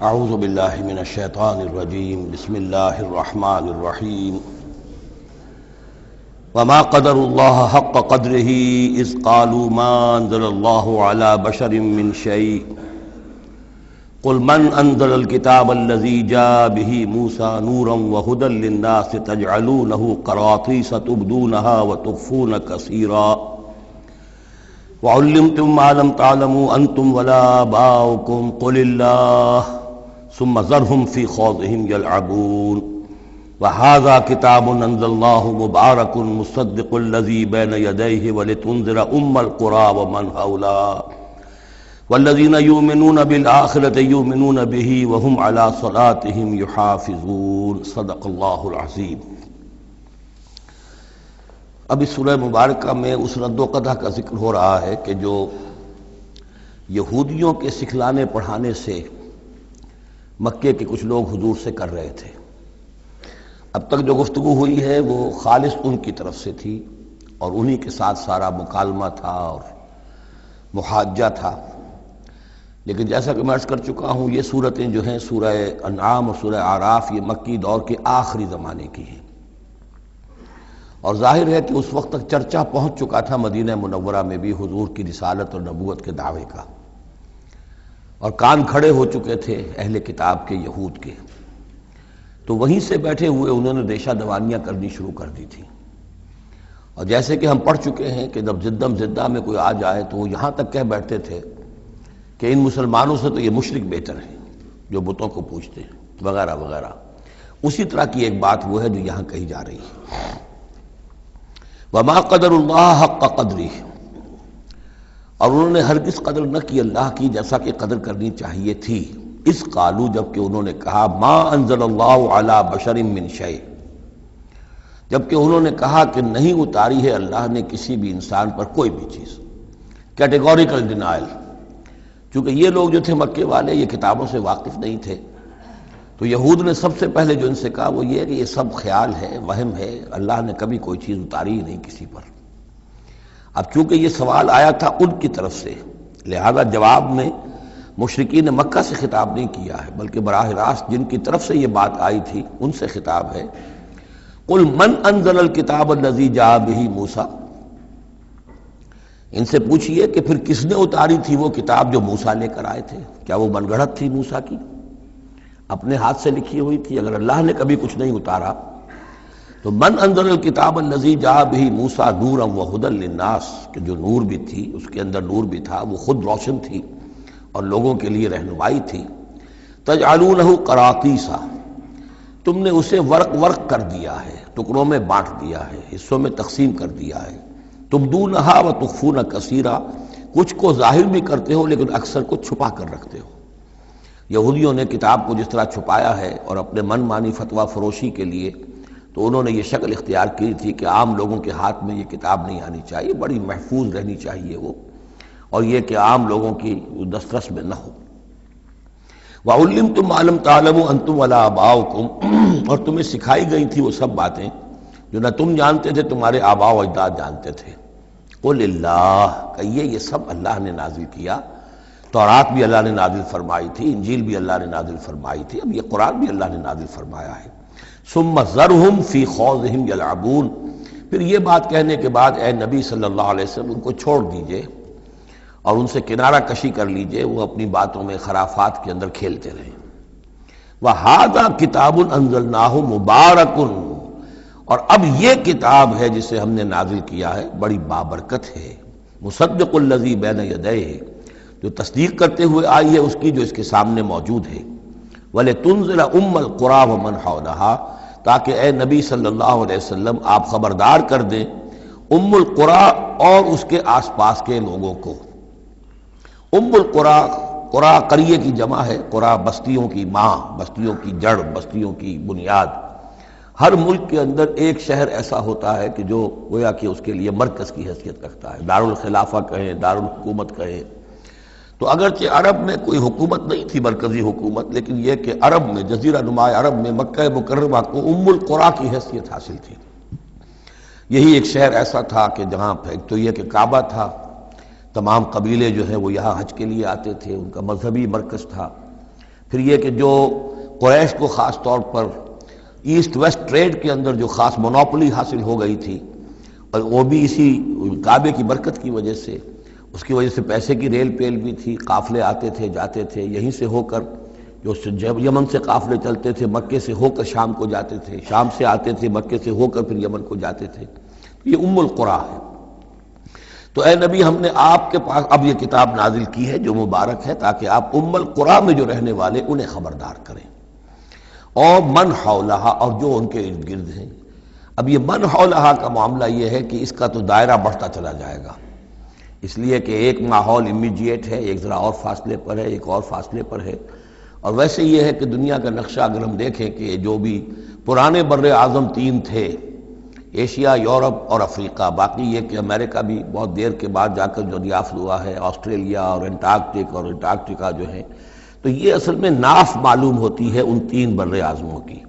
اعوذ باللہ من الشیطان الرجیم بسم اللہ الرحمن الرحیم وما قدر اللہ حق قدرہ اذ قالوا ما انزل اللہ علی بشر من شیء قل من انزل الکتاب الذی جاء به موسیٰ نورا وہدی للناس تجعلونہ قراطیس تبدونها وتخفون کثیرا وعلمتم ما لم تعلموا انتم ولا آباؤکم قل اللہ ثم ذرهم في خوضهم يلعبون وهذا كتاب أنزلناه مبارك مصدق الذي بين يديه ولتنذر القرى ومن حولها والذين يؤمنون بالآخرة يؤمنون به وهم على صلاتهم يحافظون صدق الله العظيم۔ اب اس سورہ مبارکہ میں اس رد و قدح کا ذکر ہو رہا ہے کہ جو یہودیوں کے سکھلانے پڑھانے سے مکے کے کچھ لوگ حضور سے کر رہے تھے۔ اب تک جو گفتگو ہوئی ہے وہ خالص ان کی طرف سے تھی اور انہی کے ساتھ سارا مکالمہ تھا اور محاجہ تھا، لیکن جیسا کہ میں عرض کر چکا ہوں یہ صورتیں جو ہیں سورہ انعام اور سورہ اعراف یہ مکی دور کے آخری زمانے کی ہیں، اور ظاہر ہے کہ اس وقت تک چرچا پہنچ چکا تھا مدینہ منورہ میں بھی حضور کی رسالت اور نبوت کے دعوے کا، اور کان کھڑے ہو چکے تھے اہل کتاب کے یہود کے، تو وہیں سے بیٹھے ہوئے انہوں نے ریشہ دوانیاں کرنی شروع کر دی تھی۔ اور جیسے کہ ہم پڑھ چکے ہیں کہ جب زدم زدہ میں کوئی آ جائے تو وہ یہاں تک کہہ بیٹھتے تھے کہ ان مسلمانوں سے تو یہ مشرک بہتر ہیں جو بتوں کو پوجتے ہیں وغیرہ وغیرہ۔ اسی طرح کی ایک بات وہ ہے جو یہاں کہی جا رہی ہے، وما قدر اللہ حق قدرہ، اور انہوں نے ہرگز قدر نہ کی اللہ کی جیسا کہ قدر کرنی چاہیے تھی۔ اس قالو، جبکہ انہوں نے کہا ما انزل اللہ علی بشر من شیء، جبکہ انہوں نے کہا کہ نہیں اتاری ہے اللہ نے کسی بھی انسان پر کوئی بھی چیز، کیٹیگوریکل ڈینائل۔ چونکہ یہ لوگ جو تھے مکے والے یہ کتابوں سے واقف نہیں تھے، تو یہود نے سب سے پہلے جو ان سے کہا وہ یہ ہے کہ یہ سب خیال ہے، وہم ہے، اللہ نے کبھی کوئی چیز اتاری ہی نہیں کسی پر۔ اب چونکہ یہ سوال آیا تھا ان کی طرف سے، لہذا جواب میں مشرکین مکہ سے خطاب نہیں کیا ہے، بلکہ براہ راست جن کی طرف سے یہ بات آئی تھی ان سے خطاب ہے۔ قل من انزل الکتاب الذی جاء به موسیٰ، ان سے پوچھئے کہ پھر کس نے اتاری تھی وہ کتاب جو موسیٰ لے کر آئے تھے؟ کیا وہ من گھڑت تھی موسیٰ کی؟ اپنے ہاتھ سے لکھی ہوئی تھی؟ اگر اللہ نے کبھی کچھ نہیں اتارا تو من انزل الکتاب الذی جاء به موسیٰ نورا وہدی للناس، کہ جو نور بھی تھی اس کے اندر نور بھی تھا، وہ خود روشن تھی اور لوگوں کے لیے رہنمائی تھی۔ تجعلونہ قراطیسا، تم نے اسے ورق ورق کر دیا ہے، ٹکڑوں میں بانٹ دیا ہے، حصوں میں تقسیم کر دیا ہے۔ تبدونہا وتخفون کثیرا، کچھ کو ظاہر بھی کرتے ہو لیکن اکثر کو چھپا کر رکھتے ہو۔ یہودیوں نے کتاب کو جس طرح چھپایا ہے اور اپنے من مانی فتویٰ فروشی کے لیے تو انہوں نے یہ شکل اختیار کی تھی کہ عام لوگوں کے ہاتھ میں یہ کتاب نہیں آنی چاہیے، بڑی محفوظ رہنی چاہیے وہ، اور یہ کہ عام لوگوں کی دسترس میں نہ ہو۔ وَعُلِّمْتُمْ مَا لَمْ تَعْلَمُوا أَنْتُمْ وَلَا آبَاؤُكُمْ، اور تمہیں سکھائی گئی تھی وہ سب باتیں جو نہ تم جانتے تھے تمہارے آباء و اجداد جانتے تھے۔ قُلِ اللَّهُ، کہیے یہ سب اللہ نے نازل کیا، تورات بھی اللہ نے نازل فرمائی تھی، انجیل بھی اللہ نے نازل فرمائی تھی، اب یہ قرآن بھی اللہ نے نازل فرمایا ہے۔ ثم ذرهم فی خوضهم یلعبون، پھر یہ بات کہنے کے بعد اے نبی صلی اللہ علیہ وسلم ان کو چھوڑ دیجئے اور ان سے کنارہ کشی کر لیجئے، وہ اپنی باتوں میں خرافات کے اندر کھیلتے رہیں۔ وَهَذَا كِتَابٌ أَنزَلْنَاهُ مُبَارَكٌ، اور اب یہ کتاب ہے جسے ہم نے نازل کیا ہے بڑی بابرکت ہے، مصدق الذی بین یدیہ، جو تصدیق کرتے ہوئے آئی ہے اس کی جو اس کے سامنے موجود ہے۔ وَلِتُنذِرَ القرى ومن حولها، تاکہ اے نبی صلی اللہ علیہ وسلم آپ خبردار کر دیں القرى اور اس کے آس پاس کے لوگوں کو۔ القرى، قرى قریے کی جمع ہے، قرى بستیوں کی ماں، بستیوں کی جڑ، بستیوں کی بنیاد۔ ہر ملک کے اندر ایک شہر ایسا ہوتا ہے کہ جو گویا کہ اس کے لیے مرکز کی حیثیت رکھتا ہے، دارالخلافہ کہیں، دارالحکومت کہیں۔ تو اگرچہ عرب میں کوئی حکومت نہیں تھی مرکزی حکومت، لیکن یہ کہ عرب میں، جزیرہ نما عرب میں مکہ مکرمہ کو القرى کی حیثیت حاصل تھی۔ یہی ایک شہر ایسا تھا کہ جہاں ایک تو یہ کہ کعبہ تھا، تمام قبیلے جو ہیں وہ یہاں حج کے لیے آتے تھے، ان کا مذہبی مرکز تھا۔ پھر یہ کہ جو قریش کو خاص طور پر ایسٹ ویسٹ ٹریڈ کے اندر جو خاص مونوپولی حاصل ہو گئی تھی، اور وہ بھی اسی کعبے کی برکت کی وجہ سے، اس کی وجہ سے پیسے کی ریل پیل بھی تھی، قافلے آتے تھے جاتے تھے، یہیں سے ہو کر جو یمن سے قافلے چلتے تھے مکے سے ہو کر شام کو جاتے تھے، شام سے آتے تھے مکے سے ہو کر پھر یمن کو جاتے تھے، یہ القریٰ ہے۔ تو اے نبی ہم نے آپ کے پاس اب یہ کتاب نازل کی ہے جو مبارک ہے، تاکہ آپ القریٰ میں جو رہنے والے انہیں خبردار کریں، اور من حولہا، اور جو ان کے ارد گرد ہیں۔ اب یہ من حولہا کا معاملہ یہ ہے کہ اس کا تو دائرہ بڑھتا چلا جائے گا، اس لیے کہ ایک ماحول امیڈیٹ ہے، ایک ذرا اور فاصلے پر ہے، ایک اور فاصلے پر ہے، اور ویسے یہ ہے کہ دنیا کا نقشہ اگر ہم دیکھیں کہ جو بھی پرانے بر اعظم تین تھے، ایشیا، یورپ اور افریقہ، باقی یہ کہ امریکہ بھی بہت دیر کے بعد جا کر جو دریافت ہوا ہے، آسٹریلیا اور انٹارکٹیکا جو ہے، تو یہ اصل میں ناف معلوم ہوتی ہے ان تین بر اعظموں کی۔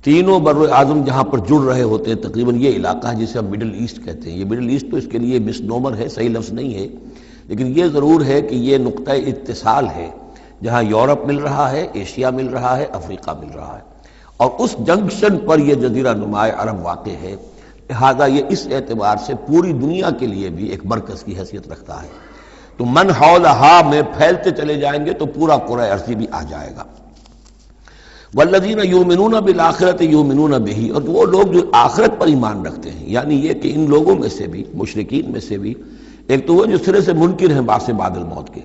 تینوں بر اعظم جہاں پر جڑ رہے ہوتے ہیں، تقریباً یہ علاقہ ہے جسے ہم مڈل ایسٹ کہتے ہیں۔ یہ مڈل ایسٹ تو اس کے لیے مس نومر ہے، صحیح لفظ نہیں ہے، لیکن یہ ضرور ہے کہ یہ نقطہ اتصال ہے جہاں یورپ مل رہا ہے، ایشیا مل رہا ہے، افریقہ مل رہا ہے، اور اس جنکشن پر یہ جزیرہ نماء عرب واقع ہے، لہذا یہ اس اعتبار سے پوری دنیا کے لیے بھی ایک مرکز کی حیثیت رکھتا ہے۔ تو من حولہا میں پھیلتے چلے جائیں گے تو پورا قرہ ارضی بھی آ جائے گا۔ والذین یؤمنون بالآخرۃ یؤمنون بہ، اور وہ لوگ جو آخرت پر ایمان رکھتے ہیں، یعنی یہ کہ ان لوگوں میں سے بھی، مشرکین میں سے بھی، ایک تو وہ جو سرے سے منکر ہیں بعث بعد الموت کے،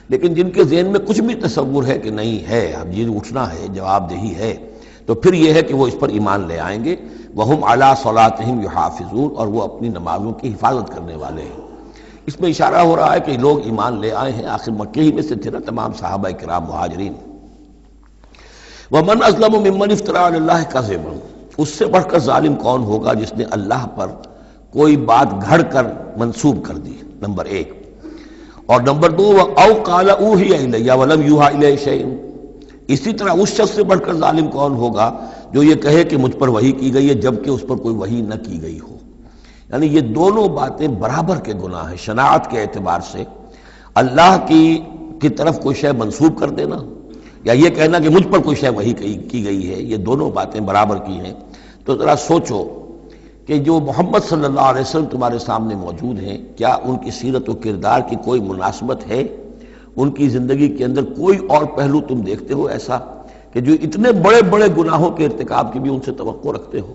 لیکن جن کے ذہن میں کچھ بھی تصور ہے کہ نہیں ہے، اب یہ اٹھنا ہے، جواب دہی ہے، تو پھر یہ ہے کہ وہ اس پر ایمان لے آئیں گے۔ وہم علی صلاتہم یحافظون، اور وہ اپنی نمازوں کی حفاظت کرنے والے ہیں۔ اس میں اشارہ ہو رہا ہے کہ لوگ ایمان لے آئے ہیں، آخر مکے ہی میں سے تھے نا تمام صحابہ کرام مہاجرین۔ ومن اظلم ممن افترى علی اللہ کذبا، اس سے بڑھ کر ظالم کون ہوگا جس نے اللہ پر کوئی بات گھڑ کر منسوب کر دی، نمبر ایک۔ اور نمبر دو، او قال اوحی الی ولم یوحى الی شیء، اسی طرح اس شخص سے بڑھ کر ظالم کون ہوگا جو یہ کہے کہ مجھ پر وحی کی گئی ہے جبکہ اس پر کوئی وحی نہ کی گئی ہو۔ یعنی یہ دونوں باتیں برابر کے گناہ ہیں شناعت کے اعتبار سے، اللہ کی طرف کوئی شے منسوب کر دینا یا یہ کہنا کہ مجھ پر کوئی شے وحی کی گئی ہے، یہ دونوں باتیں برابر کی ہیں۔ تو ذرا سوچو کہ جو محمد صلی اللہ علیہ وسلم تمہارے سامنے موجود ہیں، کیا ان کی سیرت و کردار کی کوئی مناسبت ہے؟ ان کی زندگی کے اندر کوئی اور پہلو تم دیکھتے ہو ایسا کہ جو اتنے بڑے بڑے گناہوں کے ارتکاب کی بھی ان سے توقع رکھتے ہو؟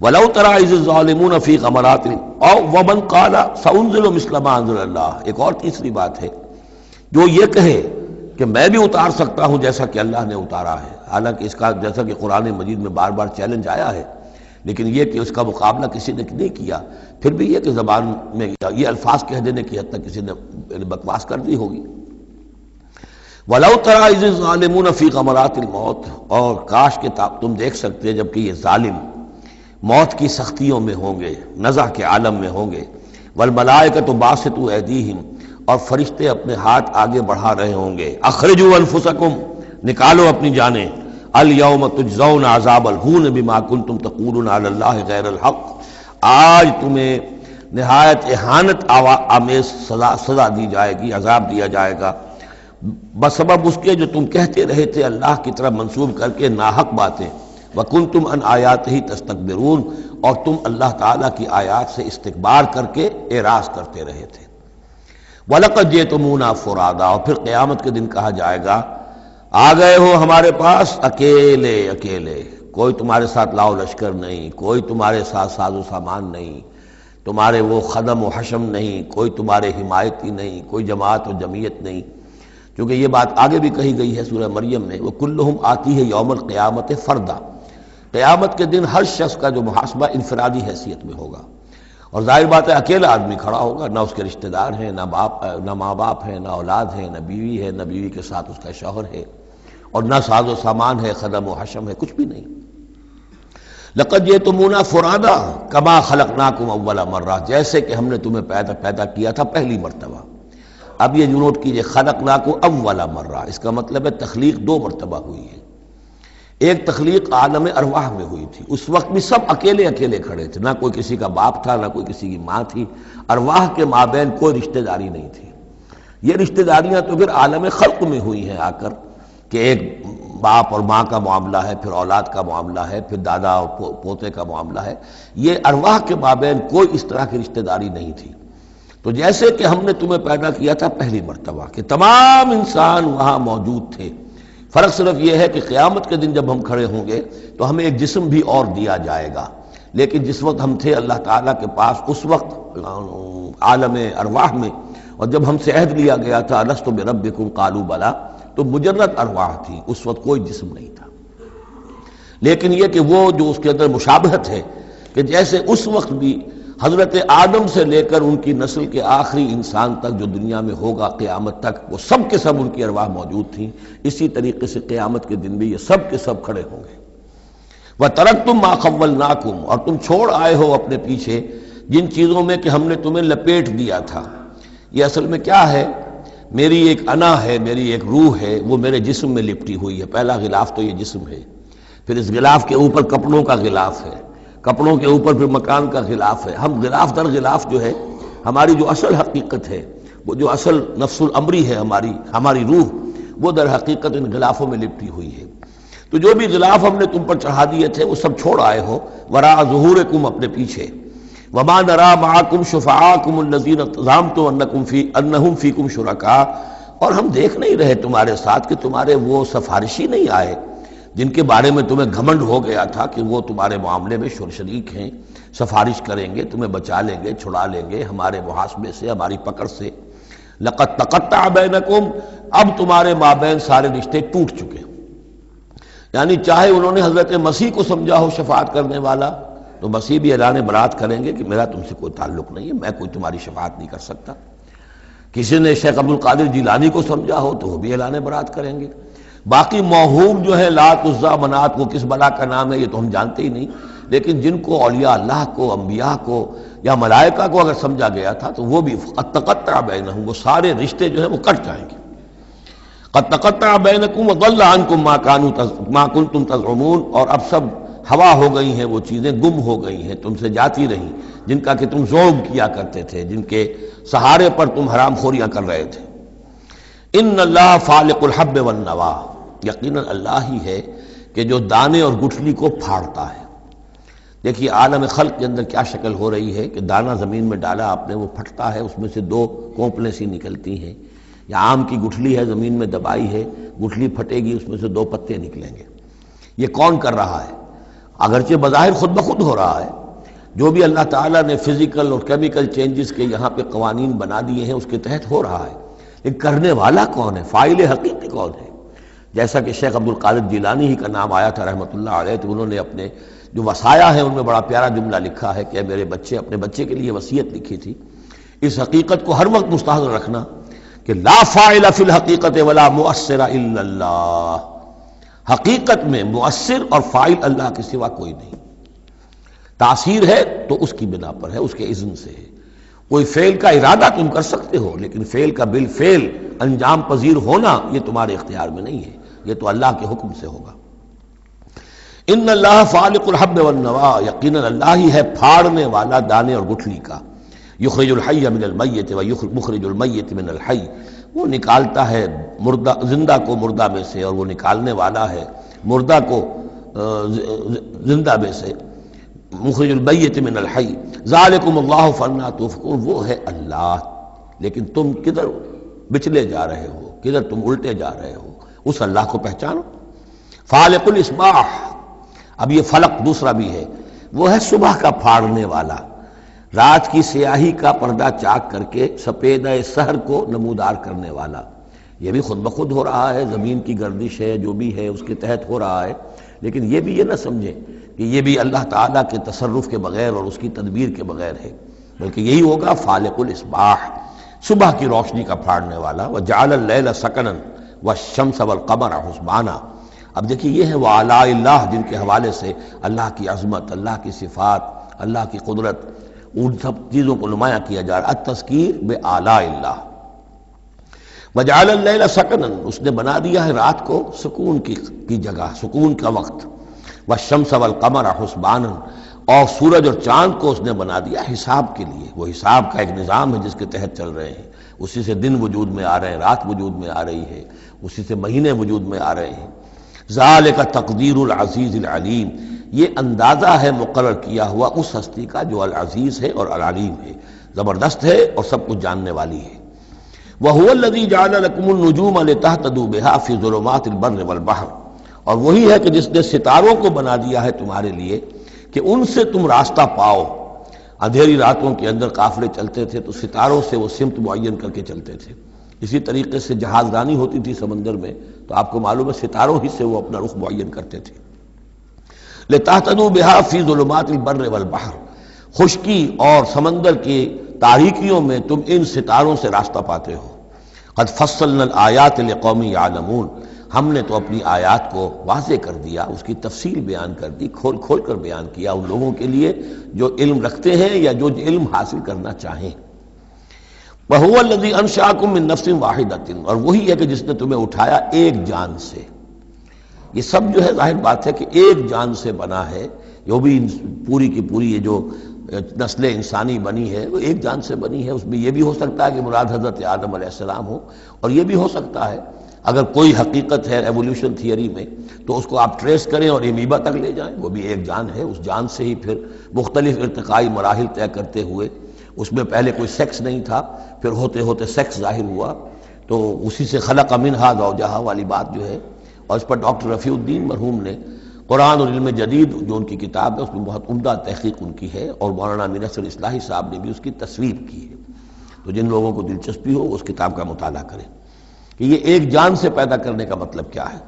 وَلَوْ تَرَىٰ إِذِ الظَّالِمُونَ فِي غَمَرَاتِ أَوْ وَمَنْ قَالَ سَأُنزِلُ مِثْلَ مَا أَنزَلَ اللَّهُ، ایک اور تیسری بات ہے جو یہ کہے کہ میں بھی اتار سکتا ہوں جیسا کہ اللہ نے اتارا ہے، حالانکہ اس کا جیسا کہ قرآن مجید میں بار بار چیلنج آیا ہے، لیکن یہ کہ اس کا مقابلہ کسی نے نہیں کیا، پھر بھی یہ کہ زبان میں یہ الفاظ کہہ دینے کی حد تک کسی نے بکواس کر دی ہوگی۔ وَلَوْ تَرَىٰ إِذِ الظَّالِمُونَ فِي غَمَرَاتِ الْمَوْتِ، اور کاش کہ تم دیکھ سکتے جبکہ یہ ظالم موت کی سختیوں میں ہوں گے، نزع کے عالم میں ہوں گے، وَالْمَلَائِكَةُ بَاسِطُو أَيْدِيهِمْ، اور فرشتے اپنے ہاتھ آگے بڑھا رہے ہوں گے، اخرجوا انفسکم، نکالو اپنی جانیں، الیوم تجزون عذاب الہون بما کنتم تقولون علی اللہ غیر الحق، آج تمہیں نہایت اہانت آمیز سزا دی جائے گی، عذاب دیا جائے گا بسبب اس کے جو تم کہتے رہے تھے اللہ کی طرف منسوب کر کے ناحق باتیں، وکنتم عن آیاتہ تستکبرون، اور تم اللہ تعالیٰ کی آیات سے استکبار کر کے اعراض کرتے رہے تھے۔ وَلَقَدْ جِئْتُمُونَا فُرَادَىٰ، اور پھر قیامت کے دن کہا جائے گا آ گئے ہو ہمارے پاس اکیلے اکیلے، کوئی تمہارے ساتھ لاؤ لشکر نہیں، کوئی تمہارے ساتھ ساز و سامان نہیں، تمہارے وہ خدم و حشم نہیں، کوئی تمہارے حمایتی نہیں، کوئی جماعت و جمعیت نہیں، کیونکہ یہ بات آگے بھی کہی گئی ہے سورہ مریم میں، وَكُلُّهُمْ آتِيهِ يَوْمَ الْقِيَامَةِ فَرْدًا، قیامت کے دن ہر شخص کا جو محاسبہ انفرادی حیثیت میں ہوگا، اور ظاہر بات ہے اکیلا آدمی کھڑا ہوگا، نہ اس کے رشتہ دار ہیں، نہ ماں باپ ہیں، نہ اولاد ہیں، نہ بیوی ہے، نہ بیوی کے ساتھ اس کا شوہر ہے، اور نہ ساز و سامان ہے، خدم و حشم ہے، کچھ بھی نہیں۔ لقد جئتمونا فرادا کما خلقناکم اول مرہ، جیسے کہ ہم نے تمہیں پیدا کیا تھا پہلی مرتبہ۔ اب یہ نوٹ کیجئے، خلقناکم اول مرہ، اس کا مطلب ہے تخلیق دو مرتبہ ہوئی ہے۔ ایک تخلیق عالم ارواح میں ہوئی تھی، اس وقت بھی سب اکیلے اکیلے کھڑے تھے، نہ کوئی کسی کا باپ تھا، نہ کوئی کسی کی ماں تھی، ارواح کے مابین کوئی رشتہ داری نہیں تھی۔ یہ رشتہ داریاں تو پھر عالم خلق میں ہوئی ہیں آ کر، کہ ایک باپ اور ماں کا معاملہ ہے، پھر اولاد کا معاملہ ہے، پھر دادا اور پوتے کا معاملہ ہے، یہ ارواح کے مابین کوئی اس طرح کی رشتہ داری نہیں تھی۔ تو جیسے کہ ہم نے تمہیں پیدا کیا تھا پہلی مرتبہ کہ تمام انسان وہاں موجود تھے، فرق صرف یہ ہے کہ قیامت کے دن جب ہم کھڑے ہوں گے تو ہمیں ایک جسم بھی اور دیا جائے گا، لیکن جس وقت ہم تھے اللہ تعالیٰ کے پاس اس وقت عالم ارواح میں، اور جب ہم سے عہد لیا گیا تھا الست بربکم قالوا بلی، تو مجرد ارواح تھی، اس وقت کوئی جسم نہیں تھا۔ لیکن یہ کہ وہ جو اس کے اندر مشابہت ہے کہ جیسے اس وقت بھی حضرت آدم سے لے کر ان کی نسل کے آخری انسان تک جو دنیا میں ہوگا قیامت تک، وہ سب کے سب ان کی ارواح موجود تھیں، اسی طریقے سے قیامت کے دن بھی یہ سب کے سب کھڑے ہوں گے۔ وَتَرَكْتُم مَّا خَوَّلْنَاكُمْ، اور تم چھوڑ آئے ہو اپنے پیچھے جن چیزوں میں کہ ہم نے تمہیں لپیٹ دیا تھا۔ یہ اصل میں کیا ہے؟ میری ایک انا ہے، میری ایک روح ہے، وہ میرے جسم میں لپٹی ہوئی ہے۔ پہلا غلاف تو یہ جسم ہے، پھر اس غلاف کے اوپر کپڑوں کا غلاف ہے، کپڑوں کے اوپر پھر مکان کا غلاف ہے۔ ہم غلاف در غلاف جو ہے، ہماری جو اصل حقیقت ہے، وہ جو اصل نفس الامری ہے ہماری روح، وہ در حقیقت ان غلافوں میں لپٹی ہوئی ہے۔ تو جو بھی غلاف ہم نے تم پر چڑھا دیے تھے وہ سب چھوڑ آئے ہو، وراء ظہورکم، اپنے پیچھے۔ وما نرى معكم شفعاءكم الذين زعمتم انهم فيكم شركاء، اور ہم دیکھ نہیں رہے تمہارے ساتھ کہ تمہارے وہ سفارشی نہیں آئے جن کے بارے میں تمہیں گھمنڈ ہو گیا تھا کہ وہ تمہارے معاملے میں شریک ہیں، سفارش کریں گے، تمہیں بچا لیں گے، چھڑا لیں گے ہمارے محاسبے سے، ہماری پکڑ سے۔ لقد تقطع بینکم، اب تمہارے مابین سارے رشتے ٹوٹ چکے، یعنی چاہے انہوں نے حضرت مسیح کو سمجھا ہو شفاعت کرنے والا، تو مسیح بھی اعلان برات کریں گے کہ میرا تم سے کوئی تعلق نہیں ہے، میں کوئی تمہاری شفاعت نہیں کر سکتا۔ کسی نے شیخ عبد القادر جیلانی کو سمجھا ہو تو وہ بھی اعلان برات کریں گے۔ باقی موہوم جو ہے لات عزا منات، وہ کس بلا کا نام ہے یہ تو ہم جانتے ہی نہیں، لیکن جن کو اولیاء اللہ کو، انبیاء کو یا ملائکہ کو اگر سمجھا گیا تھا تو وہ بھی قد تقطع بینہم، وہ سارے رشتے جو ہیں وہ کٹ جائیں گے۔ قد تقطع بینکم وضل عنکم ما کنتم تزعمون، اور اب سب ہوا ہو گئی ہیں، وہ چیزیں گم ہو گئی ہیں، تم سے جاتی رہیں جن کا کہ تم زوم کیا کرتے تھے، جن کے سہارے پر تم حرام خوریاں کر رہے تھے۔ ان اللہ فالق الحب والنوا، یقیناً اللہ ہی ہے کہ جو دانے اور گٹھلی کو پھاڑتا ہے۔ دیکھیے عالم خلق کے اندر کیا شکل ہو رہی ہے کہ دانہ زمین میں ڈالا آپ نے، وہ پھٹتا ہے، اس میں سے دو کونپلیں سی نکلتی ہیں، یا آم کی گٹھلی ہے زمین میں دبائی ہے، گٹھلی پھٹے گی، اس میں سے دو پتے نکلیں گے۔ یہ کون کر رہا ہے؟ اگرچہ بظاہر خود بخود ہو رہا ہے، جو بھی اللہ تعالیٰ نے فزیکل اور کیمیکل چینجز کے یہاں پہ قوانین بنا دیے ہیں اس کے تحت ہو رہا ہے، لیکن کرنے والا کون ہے؟ فاعل حقیقی کون ہے؟ جیسا کہ شیخ عبد القادر جیلانی ہی کا نام آیا تھا رحمۃ اللہ علیہ، تو انہوں نے اپنے جو وصایا ہیں ان میں بڑا پیارا جملہ لکھا ہے کہ اے میرے بچے، اپنے بچے کے لیے وصیت لکھی تھی، اس حقیقت کو ہر وقت مستحضر رکھنا کہ لا فاعل فی الحقیقت ولا مؤثر الا اللہ، حقیقت میں مؤثر اور فاعل اللہ کے سوا کوئی نہیں۔ تاثیر ہے تو اس کی بنا پر ہے، اس کے اذن سے ہے۔ کوئی فعل کا ارادہ تم کر سکتے ہو، لیکن فعل کا بالفعل انجام پذیر ہونا یہ تمہارے اختیار میں نہیں ہے، یہ تو اللہ کے حکم سے ہوگا۔ ان اللہ فالق الحب والنوا، یقیناً اللہ ہی ہے پھاڑنے والا دانے اور گٹھلی کا۔ یخرج الحی من المیت ومخرج المیت من الحی، وہ نکالتا ہے زندہ کو مردہ میں سے، اور وہ نکالنے والا ہے مردہ کو زندہ میں سے۔ مخرج المیت من الحی ذالکم اللہ فانا تؤفکون، وہ ہے اللہ، لیکن تم کدھر بچلے جا رہے ہو، کدھر تم الٹے جا رہے ہو، اس اللہ کو پہچانو۔ فالق الاصباح، اب یہ فلق دوسرا بھی ہے، وہ ہے صبح کا پھاڑنے والا، رات کی سیاہی کا پردہ چاک کر کے سپیدہ سحر کو نمودار کرنے والا۔ یہ بھی خود بخود ہو رہا ہے، زمین کی گردش ہے، جو بھی ہے اس کے تحت ہو رہا ہے، لیکن یہ بھی یہ نہ سمجھیں کہ یہ بھی اللہ تعالیٰ کے تصرف کے بغیر اور اس کی تدبیر کے بغیر ہے، بلکہ یہی ہوگا فالق الاصباح، صبح کی روشنی کا پھاڑنے والا۔ وجعل اللیل سکنا والشمس والقمر حسبانا، اب دیکھیے یہ ہے وہ آلاء اللہ جن کے حوالے سے اللہ کی عظمت، اللہ کی صفات، اللہ کی قدرت، ان سب چیزوں کو نمایاں کیا جا رہا ہے۔ التذکیر بآلاء اللہ۔ وجعل اللیل سکنا، اس نے بنا دیا ہے رات کو سکون کی جگہ، سکون کا وقت۔ والشمس والقمر حسبانا، اور سورج اور چاند کو اس نے بنا دیا حساب کے لیے. وہ حساب کا ایک نظام ہے جس کے تحت چل رہے ہیں. اسی سے دن وجود میں آ رہے ہیں، رات وجود میں آ رہی ہے، اسی سے مہینے وجود میں آ رہے ہیں. ذالک تقدیر العزیز العلیم، یہ اندازہ ہے مقرر کیا ہوا اس ہستی کا جو العزیز ہے اور العلیم ہے، زبردست ہے اور سب کچھ جاننے والی ہے. وَهُوَ الَّذِي جَعَلَ لَكُمُ النُّجُومَ لِتَهْتَدُوا بِهَا فِي ظُلُمَاتِ الْبَرِّ وَالْبَحْرِ، اور وہی ہے کہ جس نے ستاروں کو بنا دیا ہے تمہارے لیے کہ ان سے تم راستہ پاؤ. اندھیری راتوں کے اندر قافلے چلتے تھے تو ستاروں سے وہ سمت معین کر کے چلتے تھے. اسی طریقے سے جہاز رانی ہوتی تھی سمندر میں تو آپ کو معلوم ہے ستاروں ہی سے وہ اپنا رخ معین کرتے تھے. لِتَهْتَدُوا بِهَا فِي ظُلُمَاتِ الْبَرِّ وَالْبَحْرِ، خشکی اور سمندر کی تاریکیوں میں تم ان ستاروں سے راستہ پاتے ہو. قد فصلنا الآیات لقوم یعلمون، ہم نے تو اپنی آیات کو واضح کر دیا، اس کی تفصیل بیان کر دی، کھول کھول کر بیان کیا ان لوگوں کے لیے جو علم رکھتے ہیں یا جو علم حاصل کرنا چاہیں. وَهُوَ الَّذِي أَنشَأَكُم مِّن نَّفْسٍ وَاحِدَةٍ، اور وہی ہے کہ جس نے تمہیں اٹھایا ایک جان سے. یہ سب جو ہے ظاہر بات ہے کہ ایک جان سے بنا ہے. جو بھی پوری کی پوری یہ جو نسل انسانی بنی ہے وہ ایک جان سے بنی ہے. اس میں یہ بھی ہو سکتا ہے کہ مراد حضرت آدم علیہ السلام ہو، اور یہ بھی ہو سکتا ہے اگر کوئی حقیقت ہے ایولیوشن تھیوری میں تو اس کو آپ ٹریس کریں اور امیبا تک لے جائیں، وہ بھی ایک جان ہے. اس جان سے ہی پھر مختلف ارتقائی مراحل طے کرتے ہوئے، اس میں پہلے کوئی سیکس نہیں تھا، پھر ہوتے ہوتے سیکس ظاہر ہوا، تو اسی سے خلق منہا زوجہا والی بات جو ہے. اور اس پر ڈاکٹر رفیع الدین مرحوم نے قرآن اور علم جدید جو ان کی کتاب ہے اس میں بہت عمدہ تحقیق ان کی ہے، اور مولانا امین اصغر اصلاحی صاحب نے بھی اس کی تصویر کی ہے. تو جن لوگوں کو دلچسپی ہو اس کتاب کا مطالعہ کریں کہ یہ ایک جان سے پیدا کرنے کا مطلب کیا ہے.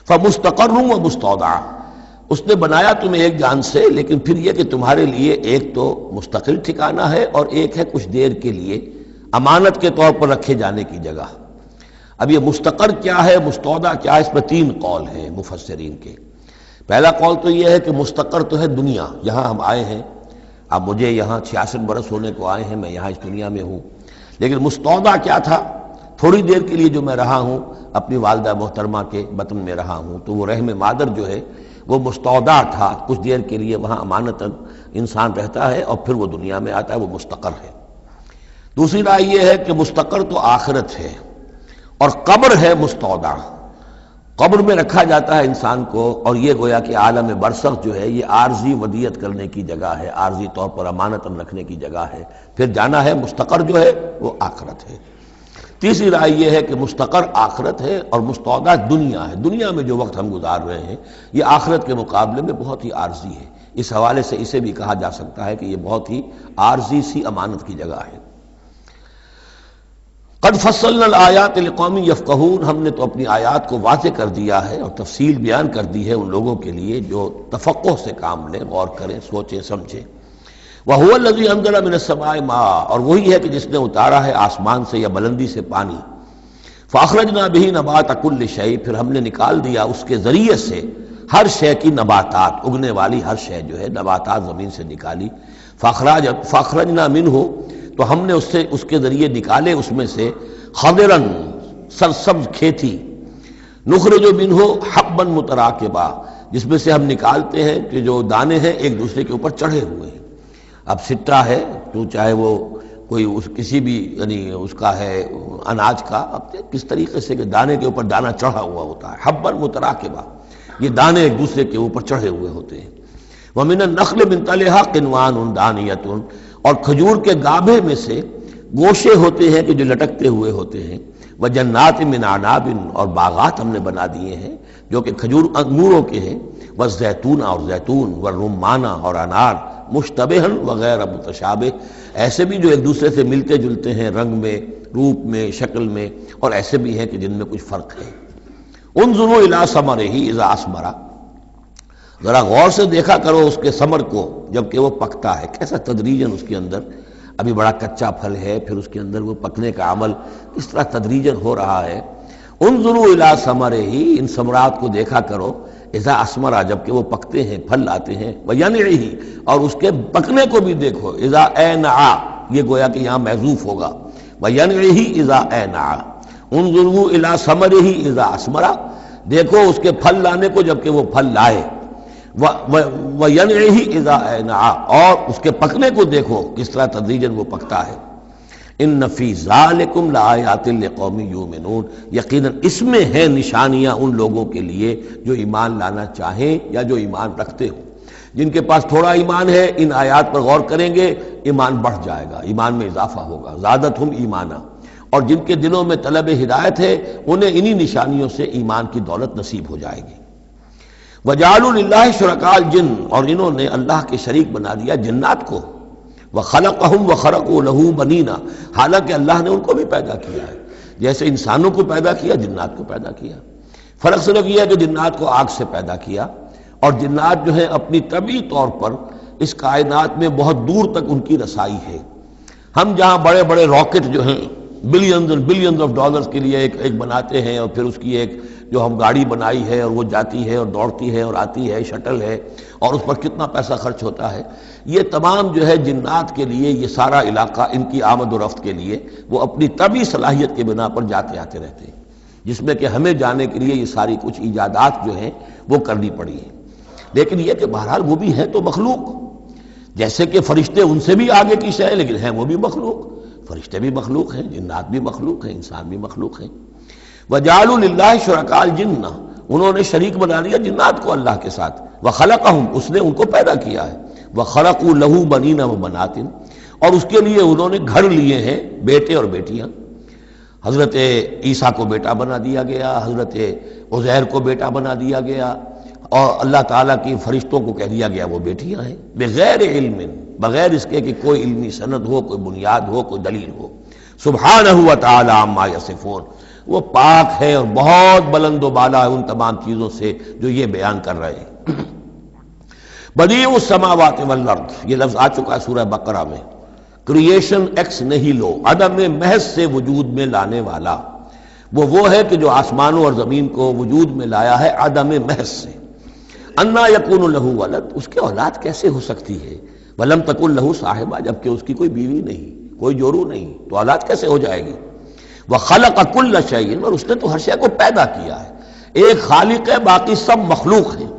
فَمُسْتَقَرٌّ وَمُسْتَوْدَعٌ، اس نے بنایا تمہیں ایک جان سے، لیکن پھر یہ کہ تمہارے لیے ایک تو مستقل ٹھکانہ ہے اور ایک ہے کچھ دیر کے لیے امانت کے طور پر رکھے جانے کی جگہ. اب یہ مستقر کیا ہے، مستودع کیا ہے، اس میں 3 قول ہیں مفسرین کے. پہلا قول تو یہ ہے کہ مستقر تو ہے دنیا، یہاں ہم آئے ہیں، اب مجھے یہاں 66 برس ہونے کو آئے ہیں، میں یہاں اس دنیا میں ہوں. لیکن مستودع کیا تھا، تھوڑی دیر کے لیے جو میں رہا ہوں اپنی والدہ محترمہ کے بطن میں رہا ہوں، تو وہ رحم مادر جو ہے وہ مستودع تھا، کچھ دیر کے لیے وہاں امانتاً انسان رہتا ہے اور پھر وہ دنیا میں آتا ہے، وہ مستقر ہے. دوسری رائے یہ ہے کہ مستقر تو آخرت ہے اور قبر ہے مستودع. قبر میں رکھا جاتا ہے انسان کو، اور یہ گویا کہ عالم برزخ جو ہے یہ عارضی ودیت کرنے کی جگہ ہے، عارضی طور پر امانتاً رکھنے کی جگہ ہے، پھر جانا ہے. مستقر جو ہے وہ آخرت ہے. تیسری رائے یہ ہے کہ مستقر آخرت ہے اور مستودع دنیا ہے. دنیا میں جو وقت ہم گزار رہے ہیں یہ آخرت کے مقابلے میں بہت ہی عارضی ہے. اس حوالے سے اسے بھی کہا جا سکتا ہے کہ یہ بہت ہی عارضی سی امانت کی جگہ ہے. قد فصلنا الآیات لقوم یفقہون، ہم نے تو اپنی آیات کو واضح کر دیا ہے اور تفصیل بیان کر دی ہے ان لوگوں کے لیے جو تفقہ سے کام لیں، غور کریں، سوچیں، سمجھیں. وَهُوَ الَّذِي أَنزَلَ مِنَ السَّمَاءِ مَاءً، اور وہی ہے کہ جس نے اتارا ہے آسمان سے یا بلندی سے پانی. فَأَخْرَجْنَا بِهِ نَبَاتَ كُلِّ شَيْءٍ، پھر ہم نے نکال دیا اس کے ذریعے سے ہر شے کی نباتات، اگنے والی ہر شے جو ہے نباتات زمین سے نکالی. فَأَخْرَجْنَا مِنْهُ، تو ہم نے اس کے ذریعے نکالے اس میں سے خضراً سرسبز کھیتی. نخرج منہ حبا متراکبا، جس میں سے ہم نکالتے ہیں کہ جو دانے ہیں ایک دوسرے کے اوپر چڑھے ہوئے ہیں. اب سٹا ہے تو چاہے وہ کوئی کسی بھی یعنی اس کا ہے اناج کا، اب کس طریقے سے کہ دانے کے اوپر دانہ چڑھا ہوا ہوتا ہے. حبا متراکبا، یہ دانے ایک دوسرے کے اوپر چڑھے ہوئے ہوتے ہیں. وَمِنَ النَّخْلِ مِنْ طَلْعِهَا قِنْوَانٌ دَانِيَةٌ، اور کھجور کے گابھے میں سے گوشے ہوتے ہیں کہ جو لٹکتے ہوئے ہوتے ہیں. وَجَنَّاتٍ مِّنْ أَعْنَابٍ، اور باغات ہم نے بنا دیے ہیں جو کہ کھجور انگوروں کے ہیں. وَالزَّيْتُونَ، اور زیتون. وَالرُّمَّانَ، اور انار. مُشْتَبِهًا وَغَيْرَ مُتَشَابِهٍ، ایسے بھی جو ایک دوسرے سے ملتے جلتے ہیں رنگ میں، روپ میں، شکل میں، اور ایسے بھی ہیں کہ جن میں کچھ فرق ہے. انظروا إِلَىٰ ثَمَرِهِ إِذَا أَثْمَرَ، ذرا غور سے دیکھا کرو اس کے ثمر کو جب کہ وہ پکتا ہے، کیسا تدریجاً اس کے اندر ابھی بڑا کچا پھل ہے، پھر اس کے اندر وہ پکنے کا عمل اس طرح تدریجاً ہو رہا ہے. انظروا إِلَىٰ ثَمَرِهِ، ان ثمرات کو دیکھا کرو. اذا اثمرا، جب کہ وہ پکتے ہیں، پھل لاتے ہیں. وَيَنْعِهِ، اور اس کے پکنے کو بھی دیکھو. اذا أَنْعَ، یہ گویا کہ یہاں محذوف ہوگا. وَيَنْعِهِ اذا أَنْعَ. انظروا إِلَىٰ ثَمَرِهِ اذا اثمرا، دیکھو اس کے پھل لانے کو جب کہ وہ پھل لائے. وَيَنْعِهِ إِذَا أَيْنَعَ، اور اس کے پکنے کو دیکھو کس طرح تدریجاً وہ پکتا ہے. ان فی ذالکم لآیات لقوم یؤمنون، یقیناً اس میں ہیں نشانیاں ان لوگوں کے لیے جو ایمان لانا چاہیں یا جو ایمان رکھتے ہوں. جن کے پاس تھوڑا ایمان ہے ان آیات پر غور کریں گے، ایمان بڑھ جائے گا، ایمان میں اضافہ ہوگا. زادتہم ایمانا، اور جن کے دلوں میں طلب ہدایت ہے انہیں انہی نشانیوں سے ایمان کی دولت نصیب ہو جائے گی. وجعلوا للہ شرکاء الجن، اور انہوں نے اللہ کے شریک بنا دیا جنات کو. وخلقہم وخرقوا لہ بنین، حالانکہ اللہ نے ان کو بھی پیدا کیا ہے، جیسے انسانوں کو پیدا کیا جنات کو پیدا کیا. فرق صرف یہ ہے کہ جنات کو آگ سے پیدا کیا، اور جنات جو ہیں اپنی طبعی طور پر اس کائنات میں بہت دور تک ان کی رسائی ہے. ہم جہاں بڑے بڑے راکٹ جو ہیں billions and billions of dollars کے لیے ایک بناتے ہیں، اور پھر اس کی ایک جو ہم گاڑی بنائی ہے اور وہ جاتی ہے اور دوڑتی ہے اور آتی ہے، شٹل ہے، اور اس پر کتنا پیسہ خرچ ہوتا ہے. یہ تمام جو ہے جنات کے لیے یہ سارا علاقہ ان کی آمد و رفت کے لیے وہ اپنی طبعی صلاحیت کے بنا پر جاتے آتے رہتے ہیں، جس میں کہ ہمیں جانے کے لیے یہ ساری کچھ ایجادات جو ہیں وہ کرنی پڑی ہیں. لیکن یہ کہ بہرحال وہ بھی ہیں تو مخلوق، جیسے کہ فرشتے ان سے بھی آگے کی شے، لیکن ہیں وہ بھی مخلوق. فرشتے بھی مخلوق ہیں، جنات بھی مخلوق ہیں، انسان بھی مخلوق ہیں. وجعلوا للہ شرکاء الجن، انہوں نے شریک بنا لیا جنات کو اللہ کے ساتھ. وخلقہم، اس نے ان کو پیدا کیا ہے. وخرقوا لہ بنین وبنات، اور اس کے لیے انہوں نے گھر لیے ہیں بیٹے اور بیٹیاں. حضرت عیسیٰ کو بیٹا بنا دیا گیا، حضرت عزیر کو بیٹا بنا دیا گیا، اور اللہ تعالیٰ کی فرشتوں کو کہہ دیا گیا وہ بیٹیاں ہیں. بغیر علم، بغیر اس کے کہ کوئی علمی سند ہو، کوئی بنیاد ہو، کوئی دلیل ہو. سبحانہ و تعالی عما یصفون، وہ پاک ہے اور بہت بلند و بالا ہے ان تمام چیزوں سے جو یہ بیان کر رہے ہیں. بدیع السماوات والارض، یہ لفظ آ چکا ہے سورہ بقرہ میں. کریشن ایکس نہیلو، عدم محض سے وجود میں لانے والا. وہ ہے کہ جو آسمانوں اور زمین کو وجود میں لایا ہے عدم محض سے. انا یکون لہ ولد، اس کے اولاد کیسے ہو سکتی ہے. ولم تکن لہ صاحبہ، جبکہ اس کی کوئی بیوی نہیں، کوئی جورو نہیں، تو اولاد کیسے ہو جائے گی. وخلق کل شیء، اور اس نے تو ہر شے کو پیدا کیا ہے. ایک خالق ہے، باقی سب مخلوق ہیں.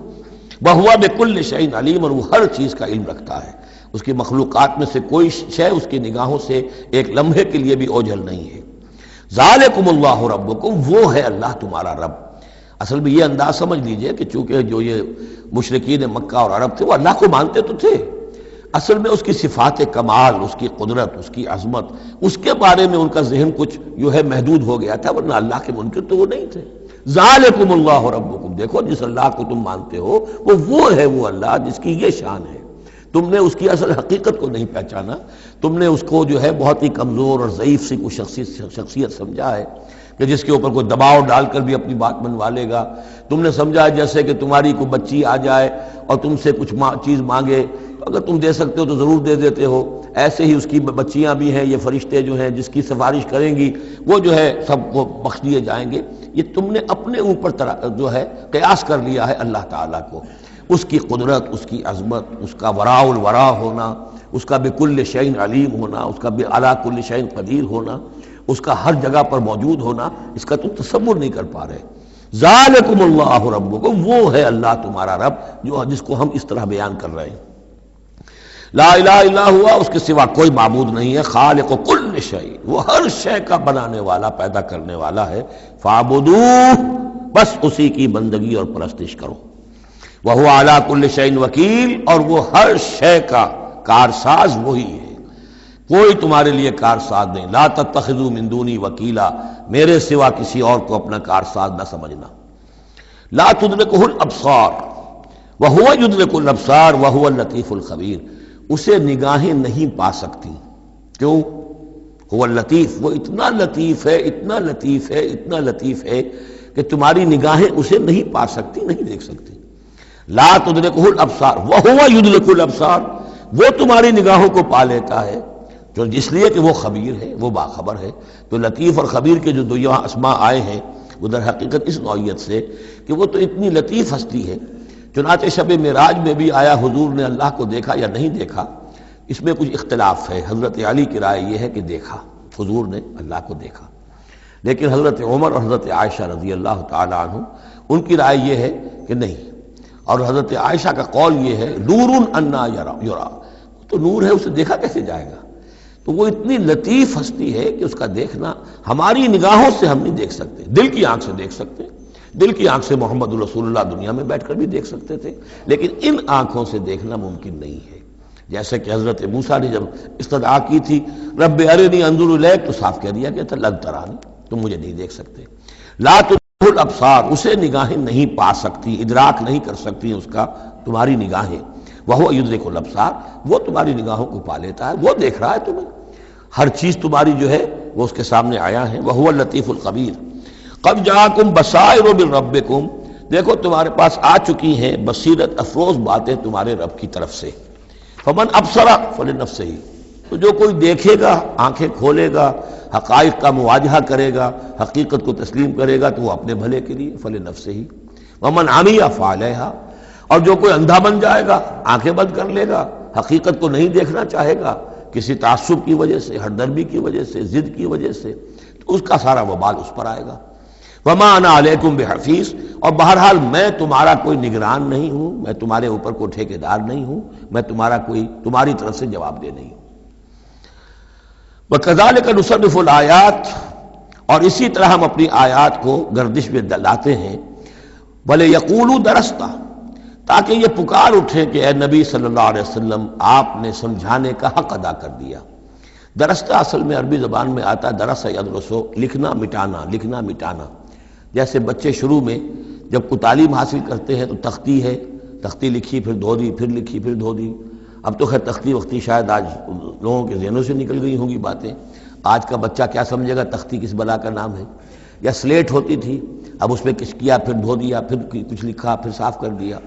وہو بکل شیء علیم، اور وہ ہر چیز کا علم رکھتا ہے. اس کی مخلوقات میں سے کوئی شے اس کی نگاہوں سے ایک لمحے کے لیے بھی اوجھل نہیں ہے. ذالکم اللہ ربکم، وہ ہے اللہ تمہارا رب. اصل میں یہ انداز سمجھ لیجئے کہ چونکہ جو یہ مشرکین مکہ اور عرب تھے وہ اللہ کو مانتے تو تھے، اصل میں اس کی صفات کمال، اس کی قدرت، اس کی عظمت، اس کے بارے میں ان کا ذہن کچھ جو ہے محدود ہو گیا تھا، ورنہ اللہ کے منکر تو وہ نہیں تھے. ذالکم اللہ ربکم، دیکھو جس اللہ کو تم مانتے ہو وہ ہے وہ اللہ جس کی یہ شان ہے. تم نے اس کی اصل حقیقت کو نہیں پہچانا، تم نے اس کو جو ہے بہت ہی کمزور اور ضعیف سی کوئی شخصیت سمجھا ہے کہ جس کے اوپر کوئی دباؤ ڈال کر بھی اپنی بات منوا لے گا. تم نے سمجھا ہے جیسے کہ تمہاری کوئی بچی آ جائے اور تم سے کچھ چیز مانگے، اگر تم دے سکتے ہو تو ضرور دے دیتے ہو. ایسے ہی اس کی بچیاں بھی ہیں، یہ فرشتے جو ہیں جس کی سفارش کریں گی وہ جو ہے سب کو بخش دیے جائیں گے. یہ تم نے اپنے اوپر جو ہے قیاس کر لیا ہے اللہ تعالیٰ کو، اس کی قدرت، اس کی عظمت، اس کا وراء الورا ہونا، اس کا بکل شیء علیم ہونا، اس کا علی کل شیء قدیر ہونا، اس کا ہر جگہ پر موجود ہونا، اس کا تم تصور نہیں کر پا رہے. ذالکم اللہ ربکم، وہ ہے اللہ تمہارا رب جو جس کو ہم اس طرح بیان کر رہے ہیں. لا الہ الا ہوا، اس کے سوا کوئی معبود نہیں ہے. خالق کل شیء، وہ ہر شے کا بنانے والا، پیدا کرنے والا ہے. فاعبدوہ، بس اسی کی بندگی اور پرستش کرو. وہو علی کل شیء وکیل، اور وہ ہر شے کا کارساز وہی ہے، کوئی تمہارے لیے کارساز نہیں. لا تتخذوا من دونی وکیلا، میرے سوا کسی اور کو اپنا کارساز نہ سمجھنا. لا تدرکہ الابصار وہو یدرک الابصار وہو اللطیف الخبیر، اسے نگاہیں نہیں پا سکتی. کیوں؟ هو اللطیف، وہ اتنا لطیف ہے، اتنا لطیف ہے، اتنا لطیف ہے کہ تمہاری نگاہیں اسے نہیں پا سکتی، نہیں دیکھ سکتی. لا تدرکہ الابصار وہو یدرک الابصار، وہ تمہاری نگاہوں کو پا لیتا ہے، جو اس لیے کہ وہ خبیر ہے، وہ باخبر ہے. تو لطیف اور خبیر کے جو دو یہاں اسماء آئے ہیں وہ در حقیقت اس نوعیت سے کہ وہ تو اتنی لطیف ہستی ہے. چنانچہ شب معراج میں بھی آیا حضور نے اللہ کو دیکھا یا نہیں دیکھا، اس میں کچھ اختلاف ہے. حضرت علی کی رائے یہ ہے کہ دیکھا، حضور نے اللہ کو دیکھا. لیکن حضرت عمر اور حضرت عائشہ رضی اللہ تعالی عنہ ان کی رائے یہ ہے کہ نہیں، اور حضرت عائشہ کا قول یہ ہے نور انا یرا، تو نور ہے، اسے دیکھا کیسے جائے گا؟ تو وہ اتنی لطیف ہستی ہے کہ اس کا دیکھنا ہماری نگاہوں سے ہم نہیں دیکھ سکتے، دل کی آنکھ سے دیکھ سکتے، دل کی آنکھ سے محمد رسول اللہ دنیا میں بیٹھ کر بھی دیکھ سکتے تھے، لیکن ان آنکھوں سے دیکھنا ممکن نہیں ہے۔ جیسے کہ حضرت موسیٰ نے جب استدعا کی تھی رب ارنی انظر الیک، تو صاف کہہ دیا کہ تھا لن ترانی، تم مجھے نہیں دیکھ سکتے۔ لا تدرکہ الابصار، اسے نگاہیں نہیں پا سکتی، ادراک نہیں کر سکتی اس کا تمہاری نگاہیں، وہو یدرک الابصار، وہ تمہاری نگاہوں کو پا لیتا ہے، وہ دیکھ رہا ہے تمہیں، ہر چیز تمہاری جو ہے وہ اس کے سامنے آیا ہے، وہو اللطیف الخبیر۔ قد جاءکم بصائر من ربکم، دیکھو تمہارے پاس آ چکی ہیں بصیرت افروز باتیں تمہارے رب کی طرف سے۔ فمن ابصر فلنفسہ، تو جو کوئی دیکھے گا، آنکھیں کھولے گا، حقائق کا مواجہہ کرے گا، حقیقت کو تسلیم کرے گا، تو وہ اپنے بھلے کے لیے، فلنفسہ۔ ومن عمی فعلیہا، اور جو کوئی اندھا بن جائے گا، آنکھیں بند کر لے گا، حقیقت کو نہیں دیکھنا چاہے گا کسی تعصب کی وجہ سے، ہردرمی کی وجہ سے، ضد کی وجہ سے، تو اس کا سارا وبال اس پر آئے گا۔ وما انا علیکم بحفیظ، اور بہرحال میں تمہارا کوئی نگران نہیں ہوں، میں تمہارے اوپر کوئی ٹھیکیدار نہیں ہوں، میں تمہاری طرف سے جواب دہ نہیں ہوں۔ وَكَذَلِكَ نُصَرِّفُ الْآيَاتِ، اور اسی طرح ہم اپنی آیات کو گردش میں لاتے ہیں، وَلِيَقُولُوا دَرَسْتَ، تاکہ یہ پکار اٹھے کہ اے نبی صلی اللہ علیہ وسلم آپ نے سمجھانے کا حق ادا کر دیا۔ درستہ اصل میں عربی زبان میں آتا ہے درس یدرسو، لکھنا مٹانا، لکھنا مٹانا۔ جیسے بچے شروع میں جب کوئی تعلیم حاصل کرتے ہیں تو تختی ہے، تختی لکھی پھر دھو دی، پھر لکھی پھر دھو دی۔ اب تو خیر تختی وقتی شاید آج لوگوں کے ذہنوں سے نکل گئی ہوں گی باتیں، آج کا بچہ کیا سمجھے گا تختی کس بلا کا نام ہے؟ یا سلیٹ ہوتی تھی، اب اس میں کچھ کیا پھر دھو دیا، پھر کچھ لکھا پھر صاف کر دیا۔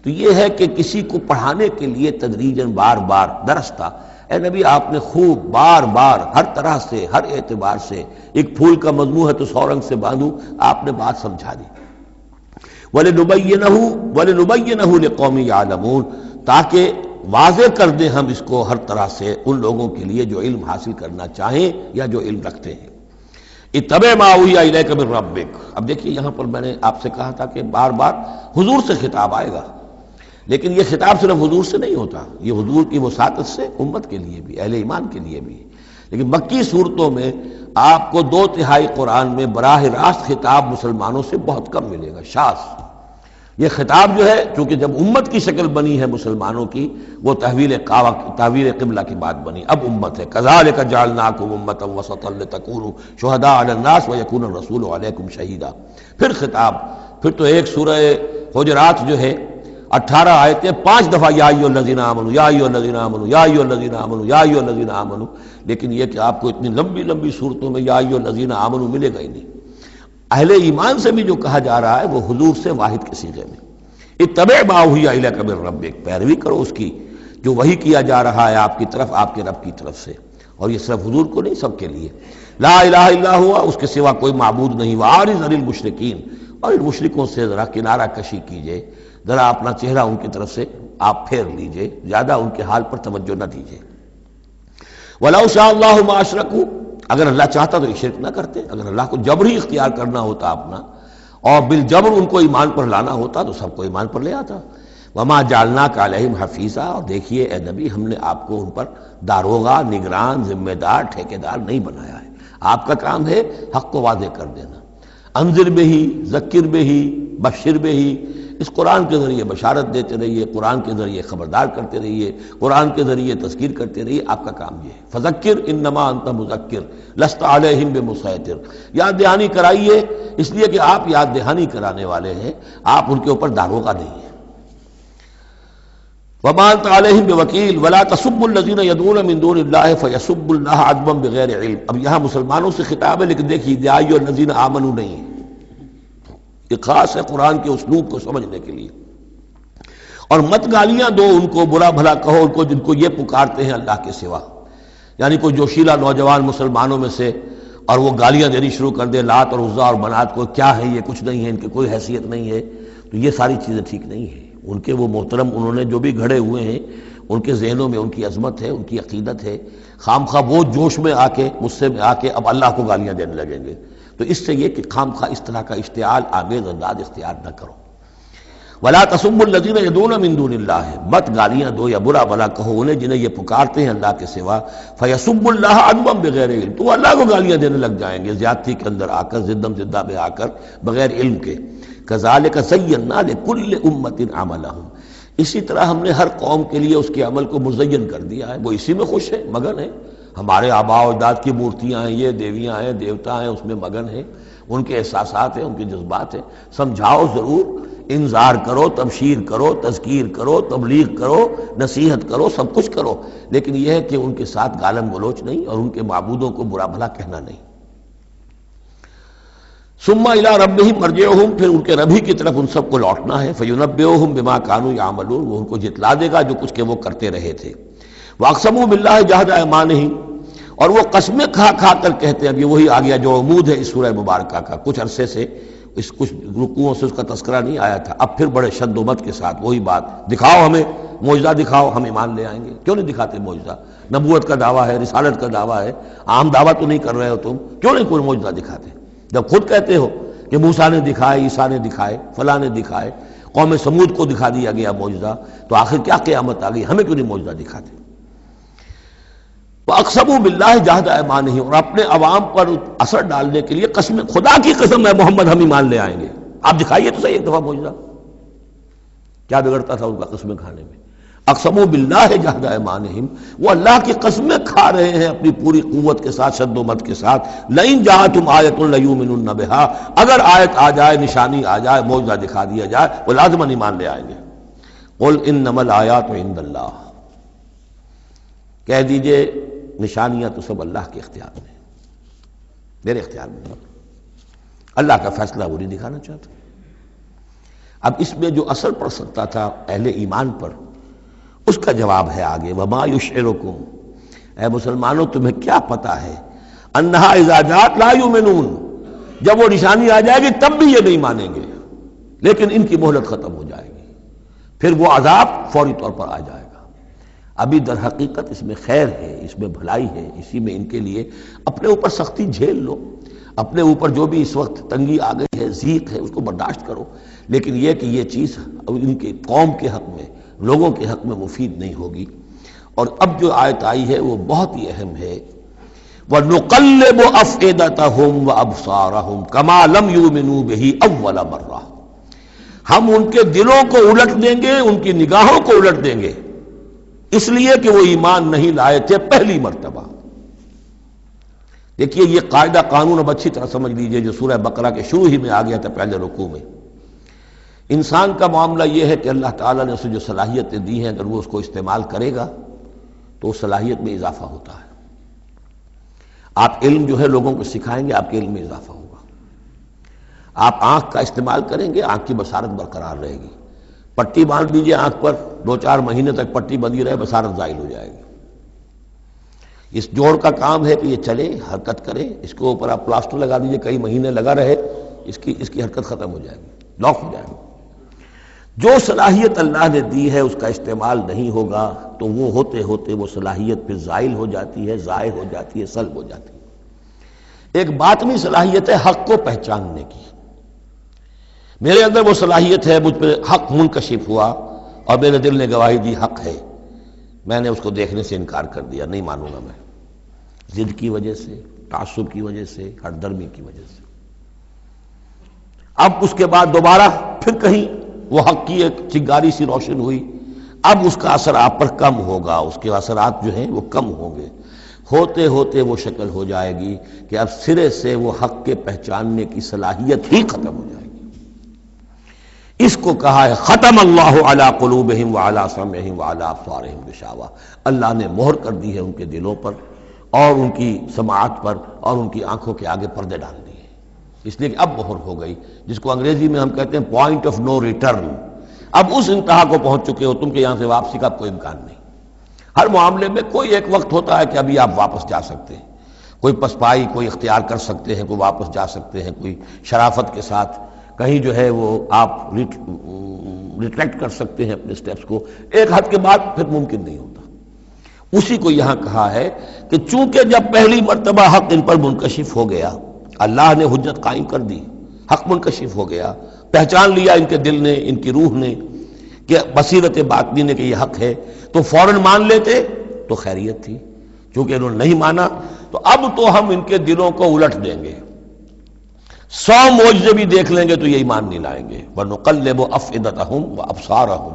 تو یہ ہے کہ کسی کو پڑھانے کے لیے تدریجاً بار بار درستہ، اے نبی آپ نے خوب بار بار ہر طرح سے ہر اعتبار سے، ایک پھول کا مضمون ہے تو 100 رنگ سے باندھوں، آپ نے بات سمجھا دی۔ وَلِنُبَيِّنَهُ لِقَوْمٍ يَعْلَمُونَ، تاکہ واضح کر دیں ہم اس کو ہر طرح سے ان لوگوں کے لیے جو علم حاصل کرنا چاہیں یا جو علم رکھتے ہیں۔ اتبع ما اوحی الیک من ربک، اب دیکھیے یہاں پر میں نے آپ سے کہا تھا کہ بار بار حضور سے خطاب آئے گا، لیکن یہ خطاب صرف حضور سے نہیں ہوتا، یہ حضور کی وساطت سے امت کے لیے بھی، اہل ایمان کے لیے بھی۔ لیکن مکی صورتوں میں آپ کو 2/3 قرآن میں براہ راست خطاب مسلمانوں سے بہت کم ملے گا، شاذ۔ یہ خطاب جو ہے چونکہ جب امت کی شکل بنی ہے مسلمانوں کی، وہ تحویل قبلہ کی بات بنی، اب امت ہے۔ کذالک جعلناکم امۃ وسطا لتکونوا شہداء علی الناس ویکون الرسول علیکم شہیدا۔ پھر خطاب، پھر تو ایک سورہ حجرات جو ہے 18 آیتیں 5 دفعہ یا ایھا الذین آمنوا یا ایھا الذین آمنوا یا ایھا الذین آمنوا یا ایھا الذین آمنوا، لیکن یہ کہ آپ کو اتنی لمبی لمبی صورتوں میں یا ایھا الذین آمنوا ملے گا ہی نہیں۔ اہل ایمان سے بھی جو کہا جا رہا ہے وہ حضور سے واحد کے صیغے میں، اتبع ما اوحی الیک من ربک، پیروی کرو اس کی جو وحی کیا جا رہا ہے آپ کی طرف، آپ کے رب کی طرف سے۔ اور یہ صرف حضور کو نہیں، سب کے لیے۔ لا الہ الا ہوا، اس کے سوا کوئی معبود نہیں، وَأَعْرِضْ عَنِ الْمُشْرِكِينَ، اور ان مشرکوں سے ذرا کنارہ کشی کیجئے، ذرا اپنا چہرہ ان کی طرف سے آپ پھیر لیجئے، زیادہ ان کے حال پر توجہ نہ دیجئے۔ وَلَوْ شَاءَ اللَّهُ مَا أَشْرَكُوا، اگر اللہ چاہتا تو یہ شرک نہ کرتے، اگر اللہ کو جبری اختیار کرنا ہوتا اپنا اور بالجبر ان کو ایمان پر لانا ہوتا تو سب کو ایمان پر لے آتا۔ وَمَا جَعَلْنَاكَ عَلَيْهِمْ حَفِيظًا، اور دیکھیے اے نبی ہم نے آپ کو ان پر داروغہ، نگران، ذمہ دار، ٹھیکیدار نہیں بنایا ہے، آپ کا کام ہے حق کو واضح کر دینا۔ انذر بہی، ذکر بہی، بشر بہی، اس قرآن کے ذریعے بشارت دیتے رہیے، قرآن کے ذریعے خبردار کرتے رہیے، قرآن کے ذریعے تذکیر کرتے رہیے، آپ کا کام یہ ہے۔ فذکر انما انت مذکر لست علیہم بمسیطر، یاد دہانی کرائیے، اس لیے کہ آپ یاد دہانی کرانے والے ہیں، آپ ان کے اوپر داروغہ نہیں ہیں۔ وما انت علیہم بوکیل ولا تسبوا الذین یدعون من دون اللہ فیسبوا اللہ عدوا بغیر علم۔ اب یہاں مسلمانوں سے خطاب ہے، لیکن دیکھیے یا ایھا الذین آمنوا نہیں ہے، یہ خاص ہے قرآن کے اسلوب کو سمجھنے کے لیے۔ اور مت گالیاں دو ان کو، برا بھلا کہو ان کو جن کو یہ پکارتے ہیں اللہ کے سوا، یعنی کوئی جوشیلا نوجوان مسلمانوں میں سے اور وہ گالیاں دینی شروع کر دے لات اور عزا اور منات کو، کیا ہے یہ، کچھ نہیں ہے، ان کی کوئی حیثیت نہیں ہے، تو یہ ساری چیزیں ٹھیک نہیں ہیں۔ ان کے وہ محترم انہوں نے جو بھی گھڑے ہوئے ہیں، ان کے ذہنوں میں ان کی عظمت ہے، ان کی عقیدت ہے، خام خواہ وہ جوش میں آ کے، غصے میں آ کے اب اللہ کو گالیاں دینے لگیں گے، تو اس سے یہ کہ خام خواہ اس طرح کا اشتعال آمیز انداز اختیار نہ کرو۔ ولا تسبوا الذین یدعون من دون اللہ، مت گالیاں دو یا برا بلا کہو انہیں جنہیں یہ پکارتے ہیں اللہ کے سوا، فیسبوا اللہ عدوا بغیر علم، تو اللہ کو گالیاں دینے لگ جائیں گے زیادتی کے اندر آ کر، زدم زدہ میں آ کر، بغیر علم کے۔ کذالک زینا لکل امۃ عملہم، اسی طرح ہم نے ہر قوم کے لیے اس کے عمل کو مزین کر دیا ہے، وہ اسی میں خوش ہے، مگن ہے۔ ہمارے آباء و اجداد کی مورتیاں ہیں، یہ دیویاں ہیں، دیوتا ہیں، اس میں مگن ہیں، ان کے احساسات ہیں، ان کے جذبات ہیں۔ سمجھاؤ ضرور، انذار کرو، تبشیر کرو، تذکیر کرو، تبلیغ کرو، نصیحت کرو، سب کچھ کرو، لیکن یہ ہے کہ ان کے ساتھ گالم گلوچ نہیں اور ان کے معبودوں کو برا بھلا کہنا نہیں۔ ثم الی ربہم مرجعہم، پھر ان کے رب ہی کی طرف ان سب کو لوٹنا ہے، فینبئہم بما کانوا یعملون، وہ ان کو جتلا دے گا جو کچھ کہ وہ کرتے رہے تھے۔ واقسموا باللہ جہد ایمانہم، اور وہ قسمیں کھا کھا کر کہتے ہیں، اب یہ وہی آ گیا جو عمود ہے اس سورہ مبارکہ کا، کچھ عرصے سے اس کچھ رکوعوں سے اس کا تذکرہ نہیں آیا تھا، اب پھر بڑے شد و مت کے ساتھ وہی بات، دکھاؤ ہمیں معجزہ، دکھاؤ ہم ایمان لے آئیں گے۔ کیوں نہیں دکھاتے معجزہ؟ نبوت کا دعویٰ ہے، رسالت کا دعویٰ ہے، عام دعویٰ تو نہیں کر رہے ہو تم، کیوں نہیں کوئی معجزہ دکھاتے؟ جب خود کہتے ہو کہ موسیٰ نے دکھائے، عیسیٰ نے دکھائے، فلاں نے دکھائے، قوم سمود کو دکھا دیا گیا معجزہ، تو آخر کیا قیامت آ گئی؟ ہمیں کیوں نہیں معجزہ دکھاتے؟ وَأَقْسَمُوا بِاللَّهِ جَهْدَ أَيْمَانِهِمْ، اور اپنے عوام پر اثر ڈالنے کے لیے قسم، خدا کی قسم ہے محمد ہم ایمان لے آئیں گے، آپ دکھائیے تو صحیح ایک دفعہ معجزہ، کیا بگڑتا تھا ان کا قسمیں کھانے میں؟ اقسموا باللہ جہد ایمانہم، وہ اللہ کی قسمیں کھا رہے ہیں اپنی پوری قوت کے ساتھ، شد و مت کے ساتھ، لئن جاءتہم آیۃ لیؤمنن بہا، اگر آیت آ جائے، نشانی آ جائے، معجزہ دکھا دیا جائے، وہ لازماً ایمان لے آئیں گے۔ قل انما الآیات عند اللہ، کہہ دیجئے نشانیاں تو سب اللہ کے اختیار میں، میرے اختیار میں نہیں، اللہ کا فیصلہ وہ نہیں دکھانا چاہتا۔ اب اس میں جو اثر پڑ سکتا تھا اہل ایمان پر، اس کا جواب ہے آگے، وما یشعرکم، اے مسلمانوں تمہیں کیا پتہ ہے، انہا اذا جاءت لا یؤمنون، جب وہ نشانی آ جائے گی تب بھی یہ نہیں مانیں گے، لیکن ان کی مہلت ختم ہو جائے گی، پھر وہ عذاب فوری طور پر آ جائے گا۔ ابھی در حقیقت اس میں خیر ہے، اس میں بھلائی ہے، اسی میں ان کے لیے اپنے اوپر سختی جھیل لو، اپنے اوپر جو بھی اس وقت تنگی آ گئی ہے، ضیق ہے، اس کو برداشت کرو، لیکن یہ کہ یہ چیز ان کے قوم کے حق میں، لوگوں کے حق میں مفید نہیں ہوگی۔ اور اب جو آیت آئی ہے وہ بہت ہی اہم ہے، وَنُقَلِّبُ أَفْئِدَتَهُمْ وَأَبْصَارَهُمْ كَمَا لَمْ يُؤْمِنُوا بِهِ أَوَّلَ مَرَّةٍ، ہم ان کے دلوں کو الٹ دیں گے، ان کی نگاہوں کو الٹ دیں گے، اس لیے کہ وہ ایمان نہیں لائے تھے پہلی مرتبہ۔ دیکھیے یہ قاعدہ قانون اب اچھی طرح سمجھ لیجئے جو سورہ بقرہ کے شروع ہی میں آ گیا تھا پہلے رکوع میں۔ انسان کا معاملہ یہ ہے کہ اللہ تعالیٰ نے اسے جو صلاحیتیں دی ہیں، اگر وہ اس کو استعمال کرے گا تو اس صلاحیت میں اضافہ ہوتا ہے۔ آپ علم جو ہے لوگوں کو سکھائیں گے، آپ کے علم میں اضافہ ہوگا۔ آپ آنکھ کا استعمال کریں گے، آنکھ کی بصارت برقرار رہے گی۔ پٹی باندھ دیجیے آنکھ پر، 2-4 مہینے تک پٹی بندھی رہے، بصارت زائل ہو جائے گی۔ اس جوڑ کا کام ہے کہ یہ چلے، حرکت کرے، اس کے اوپر آپ پلاسٹر لگا دیجیے، کئی مہینے لگا رہے، اس کی حرکت ختم ہو جائے گی، لاک ہو جائے گا۔ جو صلاحیت اللہ نے دی ہے اس کا استعمال نہیں ہوگا تو وہ ہوتے ہوتے وہ صلاحیت پھر زائل ہو جاتی ہے، ضائع ہو جاتی ہے، سلب ہو جاتی ہے۔ ایک باطنی صلاحیت ہے حق کو پہچاننے کی، میرے اندر وہ صلاحیت ہے، مجھ پہ حق منکشف ہوا اور میرے دل نے گواہی دی حق ہے، میں نے اس کو دیکھنے سے انکار کر دیا، نہیں مانوں گا میں، ضد کی وجہ سے، تعصب کی وجہ سے، ہٹ درمی کی وجہ سے۔ اب اس کے بعد دوبارہ پھر کہیں وہ حق کی ایک چنگاری سی روشن ہوئی، اب اس کا اثر آپ پر کم ہوگا، اس کے اثرات جو ہیں وہ کم ہوں گے، ہوتے ہوتے وہ شکل ہو جائے گی کہ اب سرے سے وہ حق کے پہچاننے کی صلاحیت ہی ختم ہو جائے گی۔ اس کو کہا ہے ختم اللہ علی قلوبہم وعلی سمعہم وعلی ابصارہم غشاوہ، اللہ نے مہر کر دی ہے ان کے دلوں پر اور ان کی سماعت پر اور ان کی آنکھوں کے آگے پردے ڈال دیے، اس لیے کہ اب مہر ہو گئی، جس کو انگریزی میں ہم کہتے ہیں پوائنٹ آف نو ریٹرن، اب اس انتہا کو پہنچ چکے ہو تم کہ یہاں سے واپسی کا کوئی امکان نہیں۔ ہر معاملے میں کوئی ایک وقت ہوتا ہے کہ ابھی آپ واپس جا سکتے ہیں، کوئی پسپائی کوئی اختیار کر سکتے ہیں، کوئی واپس جا سکتے ہیں، کوئی شرافت کے ساتھ کہیں جو ہے وہ آپ ریٹریکٹ کر سکتے ہیں اپنے سٹیپس کو، ایک حد کے بعد پھر ممکن نہیں ہوتا۔ اسی کو یہاں کہا ہے کہ چونکہ جب پہلی مرتبہ حق ان پر منکشف ہو گیا، اللہ نے حجت قائم کر دی، حق منکشف ہو گیا، پہچان لیا ان کے دل نے، ان کی روح نے کہ بصیرت باطنی نے کہ یہ حق ہے، تو فوراً مان لیتے تو خیریت تھی۔ چونکہ انہوں نے نہیں مانا تو اب تو ہم ان کے دلوں کو الٹ دیں گے، 100 معجزے بھی دیکھ لیں گے تو یہ ایمان نہیں لائیں گے۔ وَنُقَلِّبُ أَفْئِدَتَهُمْ وَأَبْصَارَهُمْ،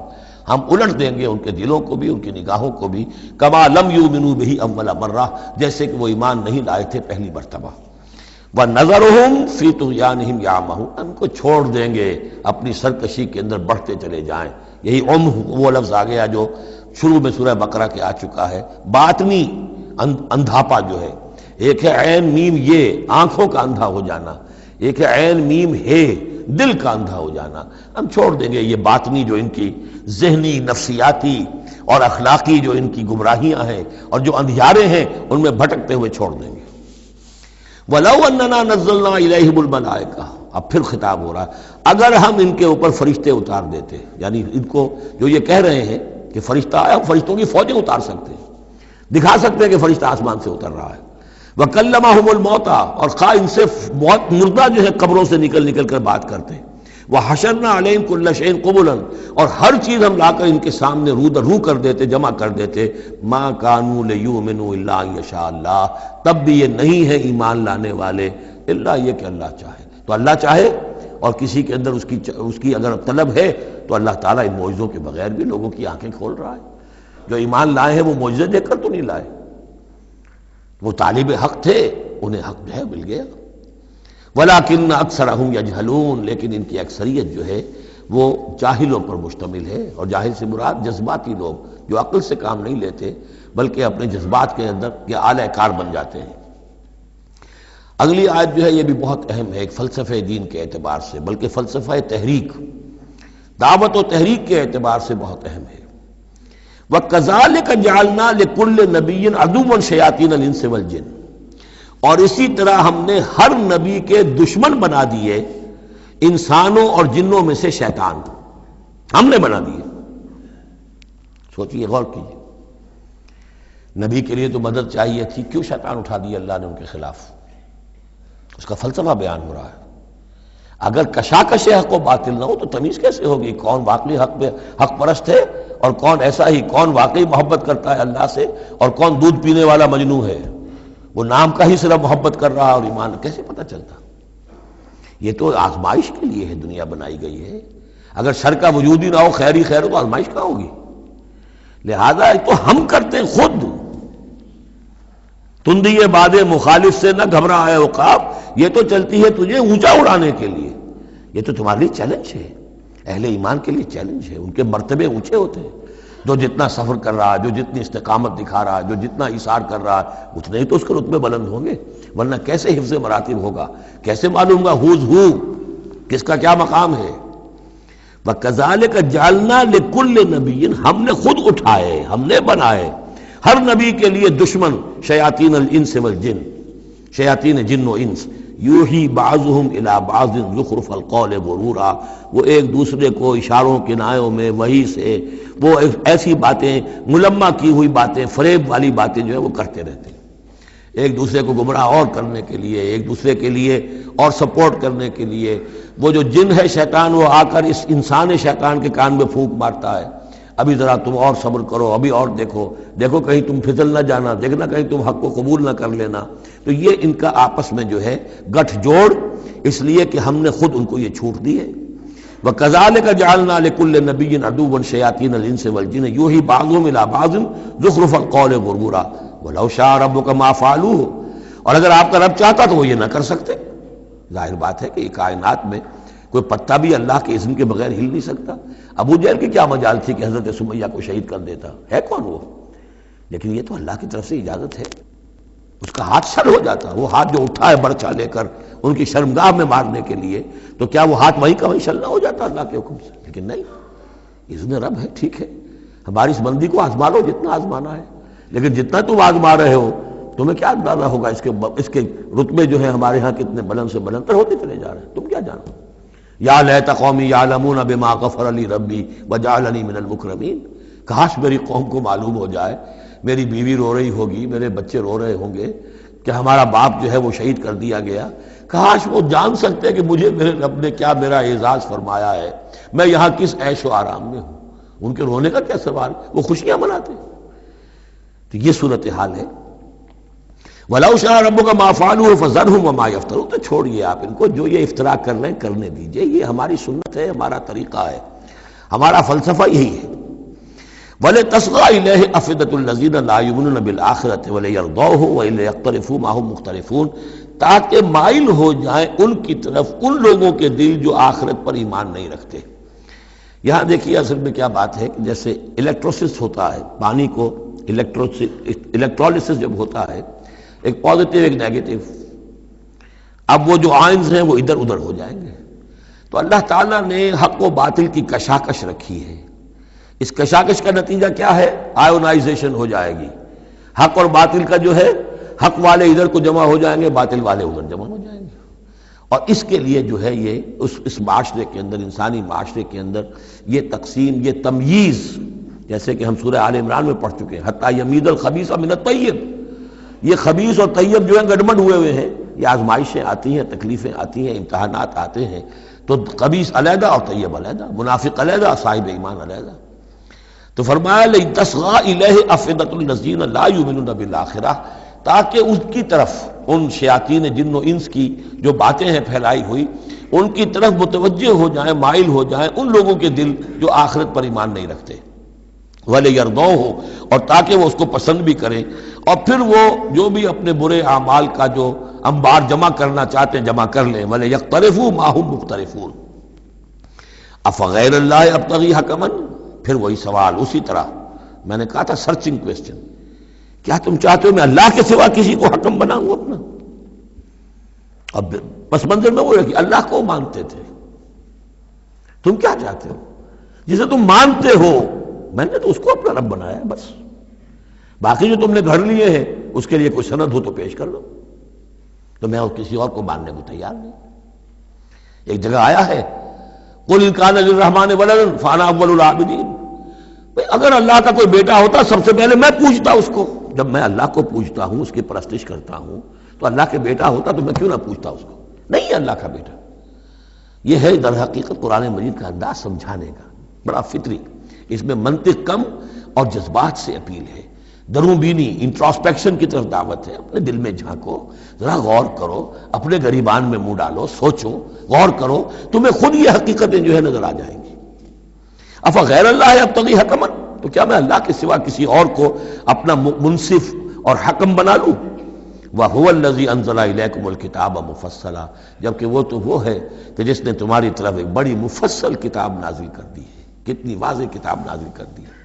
ہم الٹ دیں گے ان کے دلوں کو بھی، ان کی نگاہوں کو بھی، كَمَا لَمْ يُؤْمِنُوا بِهِ أَوَّلَ مَرَّةٍ، جیسے کہ وہ ایمان نہیں لائے تھے پہلی مرتبہ۔ وَنَذَرُهُمْ فِي طُغْيَانِهِمْ يَعْمَهُونَ، ان کو چھوڑ دیں گے اپنی سرکشی کے اندر بڑھتے چلے جائیں۔ یہی وہ لفظ آ گیا جو شروع میں سورہ بقرہ کے آ چکا ہے، باطنی اندھاپا جو ہے، ایک ہے عین میم یہ آنکھوں کا اندھا ہو جانا، ایک ہے عین میم ہے دل کا اندھا ہو جانا۔ ہم چھوڑ دیں گے یہ باطنی جو ان کی ذہنی، نفسیاتی اور اخلاقی جو ان کی گمراہیاں ہیں اور جو اندھیارے ہیں ان میں بھٹکتے ہوئے چھوڑ دیں گے۔ وَلَوْ أَنَّنَا نَزَّلْنَا إِلَيْهِمُ الْمَلَائِكَةَ، اب پھر خطاب ہو رہا ہے، اگر ہم ان کے اوپر فرشتے اتار دیتے، یعنی ان کو جو یہ کہہ رہے ہیں کہ فرشتہ آیا، ہم فرشتوں کی فوجیں اتار سکتے ہیں، دکھا سکتے ہیں کہ فرشتہ آسمان سے اتر رہا ہے۔ وَكَلَّمَهُمُ الْمَوْتَىٰ، اور خواہ ان سے موت مردہ جو ہے قبروں سے نکل کر بات کرتے ہیں۔ وَحَشَرْنَا عَلَيْهِمْ كُلَّ شَيْءٍ قُبُلًا، اور ہر چیز ہم لا کر ان کے سامنے رو کر دیتے، جمع کر دیتے۔ مَا كَانُوا لِيُؤْمِنُوا إِلَّا أَن يَشَاءَ اللَّهُ، تب بھی یہ نہیں ہے ایمان لانے والے الا یہ کہ اللہ چاہے۔ تو اللہ چاہے اور کسی کے اندر اس کی اگر طلب ہے تو اللہ تعالیٰ ان معجزوں کے بغیر بھی لوگوں کی آنکھیں کھول رہا ہے۔ جو ایمان لائے ہیں وہ معجزے دیکھ کر تو نہیں لائے، وہ طالب حق تھے، انہیں حق جو ہے مل گیا۔ وَلَٰكِنَّ أَكْثَرَهُمْ يَجْهَلُونَ، لیکن ان کی اکثریت جو ہے وہ جاہلوں پر مشتمل ہے، اور جاہل سے مراد جذباتی لوگ جو عقل سے کام نہیں لیتے بلکہ اپنے جذبات کے اندر کے آلہ کار بن جاتے ہیں۔ اگلی آیت جو ہے یہ بھی بہت اہم ہے، ایک فلسفہ دین کے اعتبار سے، بلکہ فلسفہ تحریک، دعوت و تحریک کے اعتبار سے بہت اہم ہے۔ وَكَذَلِكَ جَعَلْنَا لِكُلِّ نَبِيٍّ عَدُوًّا شَيَاطِينَ الْإِنسِ وَالْجِنِّ، اور اسی طرح ہم نے ہر نبی کے دشمن بنا دیے انسانوں اور جنوں میں سے شیطان، ہم نے بنا دیے۔ سوچئے، غور کیجئے، نبی کے لیے تو مدد چاہیے تھی، کیوں شیطان اٹھا دیا اللہ نے ان کے خلاف؟ اس کا فلسفہ بیان ہو رہا ہے۔ اگر کشاکش حق و باطل نہ ہو تو تمیز کیسے ہوگی کون واقعی حق پرست ہے اور کون ایسا ہی، کون واقعی محبت کرتا ہے اللہ سے اور کون دودھ پینے والا مجنوں ہے، وہ نام کا ہی صرف محبت کر رہا اور ایمان کیسے پتہ چلتا؟ یہ تو آزمائش کے لیے ہے دنیا بنائی گئی ہے۔ اگر شر کا وجود ہی نہ ہو، خیر ہی خیر ہو، تو آزمائش کہاں ہوگی؟ لہذا تو ہم کرتے ہیں خود۔ تندی باد مخالف سے نہ گھبرا ہے عقاب، یہ تو چلتی ہے تجھے اونچا اڑانے کے لیے، یہ تو تمہارے لیے چیلنج ہے، اہل ایمان کے لیے چیلنج ہے۔ ان کے مرتبے اونچے ہوتے ہیں، جو جتنا سفر کر رہا ہے، جو جتنی استقامت دکھا رہا ہے، جو جتنا ایثار کر رہا ہے، اتنے ہی تو اس کے رتبے بلند ہوں گے، ورنہ کیسے حفظ مراتب ہوگا؟ کیسے معلوم گا ہوز ہو کس کا کیا مقام ہے؟ وَكَذَلِكَ جَعَلْنَا لِكُلِّ نَبِيٍّ، ہم نے خود اٹھائے، ہم نے بنائے ہر نبی کے لیے دشمن شیاطین الانس والجن، شیاطین جن و انس، یوحی بعضهم الی بعض زخرف القول غرورا، وہ ایک دوسرے کو اشاروں کنایوں میں وحی سے وہ ایسی باتیں، ملمہ کی ہوئی باتیں، فریب والی باتیں جو ہے وہ کرتے رہتے ہیں، ایک دوسرے کو گمراہ اور کرنے کے لیے، ایک دوسرے کے لیے اور سپورٹ کرنے کے لیے۔ وہ جو جن ہے شیطان، وہ آ کر اس انسان شیطان کے کان میں پھونک مارتا ہے، ابھی ذرا تم اور صبر کرو، ابھی اور دیکھو کہیں تم پھسل نہ جانا، دیکھنا کہیں تم حق کو قبول نہ کر لینا۔ تو یہ ان کا آپس میں جو ہے گٹھ جوڑ، اس لیے کہ ہم نے خود ان کو یہ چھوٹ دی ہے۔ وَكَذَلِكَ جَعَلْنَا لِكُلِّ نَبِيٍّ عَدُوًّا شَيَاطِينَ الْإِنسِ وَالْجِنِّ يُوحِي بَعْضُهُمْ إِلَىٰ بَعْضٍ زُخْرُفَ الْقَوْلِ غُرُورًا وَلَوْ شَاءَ رَبُّكَ مَا فَعَلُوهُ، اور اگر آپ کا رب چاہتا تو وہ یہ نہ کر سکتے۔ ظاہر بات ہے کہ یہ کائنات میں کوئی پتا بھی اللہ کے اذن کے بغیر ہل نہیں سکتا۔ ابو جہل کی کیا مجال تھی کہ حضرت سمیہ کو شہید کر دیتا؟ ہے کون وہ؟ لیکن یہ تو اللہ کی طرف سے اجازت ہے، اس کا ہاتھ شل ہو جاتا، وہ ہاتھ جو اٹھا ہے برچا لے کر ان کی شرمگاہ میں مارنے کے لیے، تو کیا وہ ہاتھ وہیں کا وہیں شل نہ ہو جاتا اللہ کے حکم سے؟ لیکن نہیں، اذن رب ہے، ٹھیک ہے، ہماری اس بندی کو آزما لو جتنا آزمانا ہے، لیکن جتنا تم آزما رہے ہو تمہیں کیا اندازہ ہوگا اس کے رتبے جو ہے ہمارے ہاں کتنے بلند سے بلندتر ہوتے چلے جا رہے ہیں، تم کیا جانو؟ یا لیت قومی یعلمون بما غفر لی ربی وجعلنی من المکرمین، کاش میری قوم کو معلوم ہو جائے، میری بیوی رو رہی ہوگی، میرے بچے رو رہے ہوں گے کہ ہمارا باپ جو ہے وہ شہید کر دیا گیا، کاش وہ جان سکتے کہ مجھے میرے رب نے کیا میرا اعزاز فرمایا ہے، میں یہاں کس عیش و آرام میں ہوں۔ ان کے رونے کا کیا سوال، وہ خوشیاں مناتے ہیں۔ تو یہ صورتحال ہے۔ وَلَوْ شَاءَ رَبُّكَ مَا فَعَلُوهُ فَذَرْهُمْ وَمَا يَفْتَرُونَ، تو چھوڑیے آپ ان کو، جو یہ افتراء کر رہے ہیں کرنے دیجئے، یہ ہماری سنت ہے، ہمارا طریقہ ہے، ہمارا فلسفہ یہی ہے۔ وَلِتَصْغَىٰ إِلَيْهِ أَفْئِدَةُ الَّذِينَ لَا يُؤْمِنُونَ بِالْآخِرَةِ وَلِيَرْضَوْهُ وَلِيَقْتَرِفُوا مَا هُمْ مُقْتَرِفُونَ، تاکہ مائل ہو جائیں ان کی طرف ان لوگوں کے دل جو آخرت پر ایمان نہیں رکھتے۔ یہاں دیکھیے اصل میں کیا بات ہے کہ جیسے الیکٹروسس ہوتا ہے، پانی کو الیکٹرولسس جب ہوتا ہے، ایک پازیٹیو ایک نیگیٹو، اب وہ جو آئنز ہیں وہ ادھر ادھر ہو جائیں گے۔ تو اللہ تعالیٰ نے حق و باطل کی کشاکش رکھی ہے، اس کشاکش کا نتیجہ کیا ہے؟ آئونائزیشن ہو جائے گی، حق اور باطل کا جو ہے، حق والے ادھر کو جمع ہو جائیں گے، باطل والے ادھر جمع ہو جائیں گے۔ اور اس کے لیے جو ہے یہ اس معاشرے کے اندر، انسانی معاشرے کے اندر یہ تقسیم، یہ تمییز، جیسے کہ ہم سورہ آل عمران میں پڑھ چکے ہیں، حتیٰ یمیز الخبیث من الطیب، یہ خبیث اور طیب جو ہیں گڈمڈ ہوئے ہیں، یہ آزمائشیں آتی ہیں، تکلیفیں آتی ہیں، امتحانات آتے ہیں، تو خبیث علیحدہ اور طیب علیحدہ، منافق علیحدہ، صاحب ایمان علیحدہ۔ تو فرمایا لِتَصْغَىٰ إِلَيْهِ أَفْئِدَةُ الَّذِينَ لَا يُؤْمِنُونَ بِالْآخِرَةِ، تاکہ ان کی طرف، ان شیاطین جن و انس کی جو باتیں ہیں پھیلائی ہوئی، ان کی طرف متوجہ ہو جائیں، مائل ہو جائیں ان لوگوں کے دل جو آخرت پر ایمان نہیں رکھتے، وَلِيَرْضَوْهُ، اور تاکہ وہ اس کو پسند بھی کریں، اور پھر وہ جو بھی اپنے برے اعمال کا جو انبار جمع کرنا چاہتے ہیں جمع کر لیں، وَلِيَقْتَرِفُوا مَا هُمْ مُقْتَرِفُونَ أَفَغَيْرَ اللَّهِ أَبْتَغِي حَكَمًا، پھر وہی سوال، اسی طرح میں نے کہا تھا سرچنگ کویسچن، کیا تم چاہتے ہو میں اللہ کے سوا کسی کو حکم بناؤں اپنا؟ اب پس منظر میں وہ ہے کہ اللہ کو مانتے تھے، تم کیا چاہتے ہو؟ جسے تم مانتے ہو، میں نے تو اس کو اپنا رب بنایا ہے بس، باقی جو تم نے گھڑ لیے ہیں اس کے لیے کوئی سند ہو تو پیش کر لو، تو میں کسی اور کو ماننے کو تیار نہیں۔ ایک جگہ آیا ہے قُلْ إِنْ كَانَ لِلرَّحْمَٰنِ وَلَدٌ فَأَنَا أَوَّلُ الْعَابِدِينَ، اگر اللہ کا کوئی بیٹا ہوتا سب سے پہلے میں پوجتا اس کو، جب میں اللہ کو پوجتا ہوں، اس کی پرستش کرتا ہوں، تو اللہ کے بیٹا ہوتا تو میں کیوں نہ پوجتا اس کو؟ نہیں ہے اللہ کا بیٹا۔ یہ ہے در حقیقت قرآن مجید کا انداز سمجھانے کا، بڑا فطری، اس میں منطق کم اور جذبات سے اپیل ہے، درون بینی، انٹراسپیکشن کی طرف دعوت ہے۔ اپنے دل میں جھانکو، ذرا غور کرو، اپنے گریبان میں منہ ڈالو، سوچو، غور کرو، تمہیں خود یہ حقیقتیں جو ہے نظر آ جائیں گی۔ افغیر اللہ ابتغی حکما، تو کیا میں اللہ کے سوا کسی اور کو اپنا منصف اور حکم بنا لوں؟ وَهُوَ الَّذِي أَنزَلَ إِلَيْكُمُ الْكِتَابَ مُفَصَّلًا، جبکہ وہ تو وہ ہے کہ جس نے تمہاری طرف ایک بڑی مفصل کتاب نازل کر دی ہے، کتنی واضح کتاب نازل کر دی ہے۔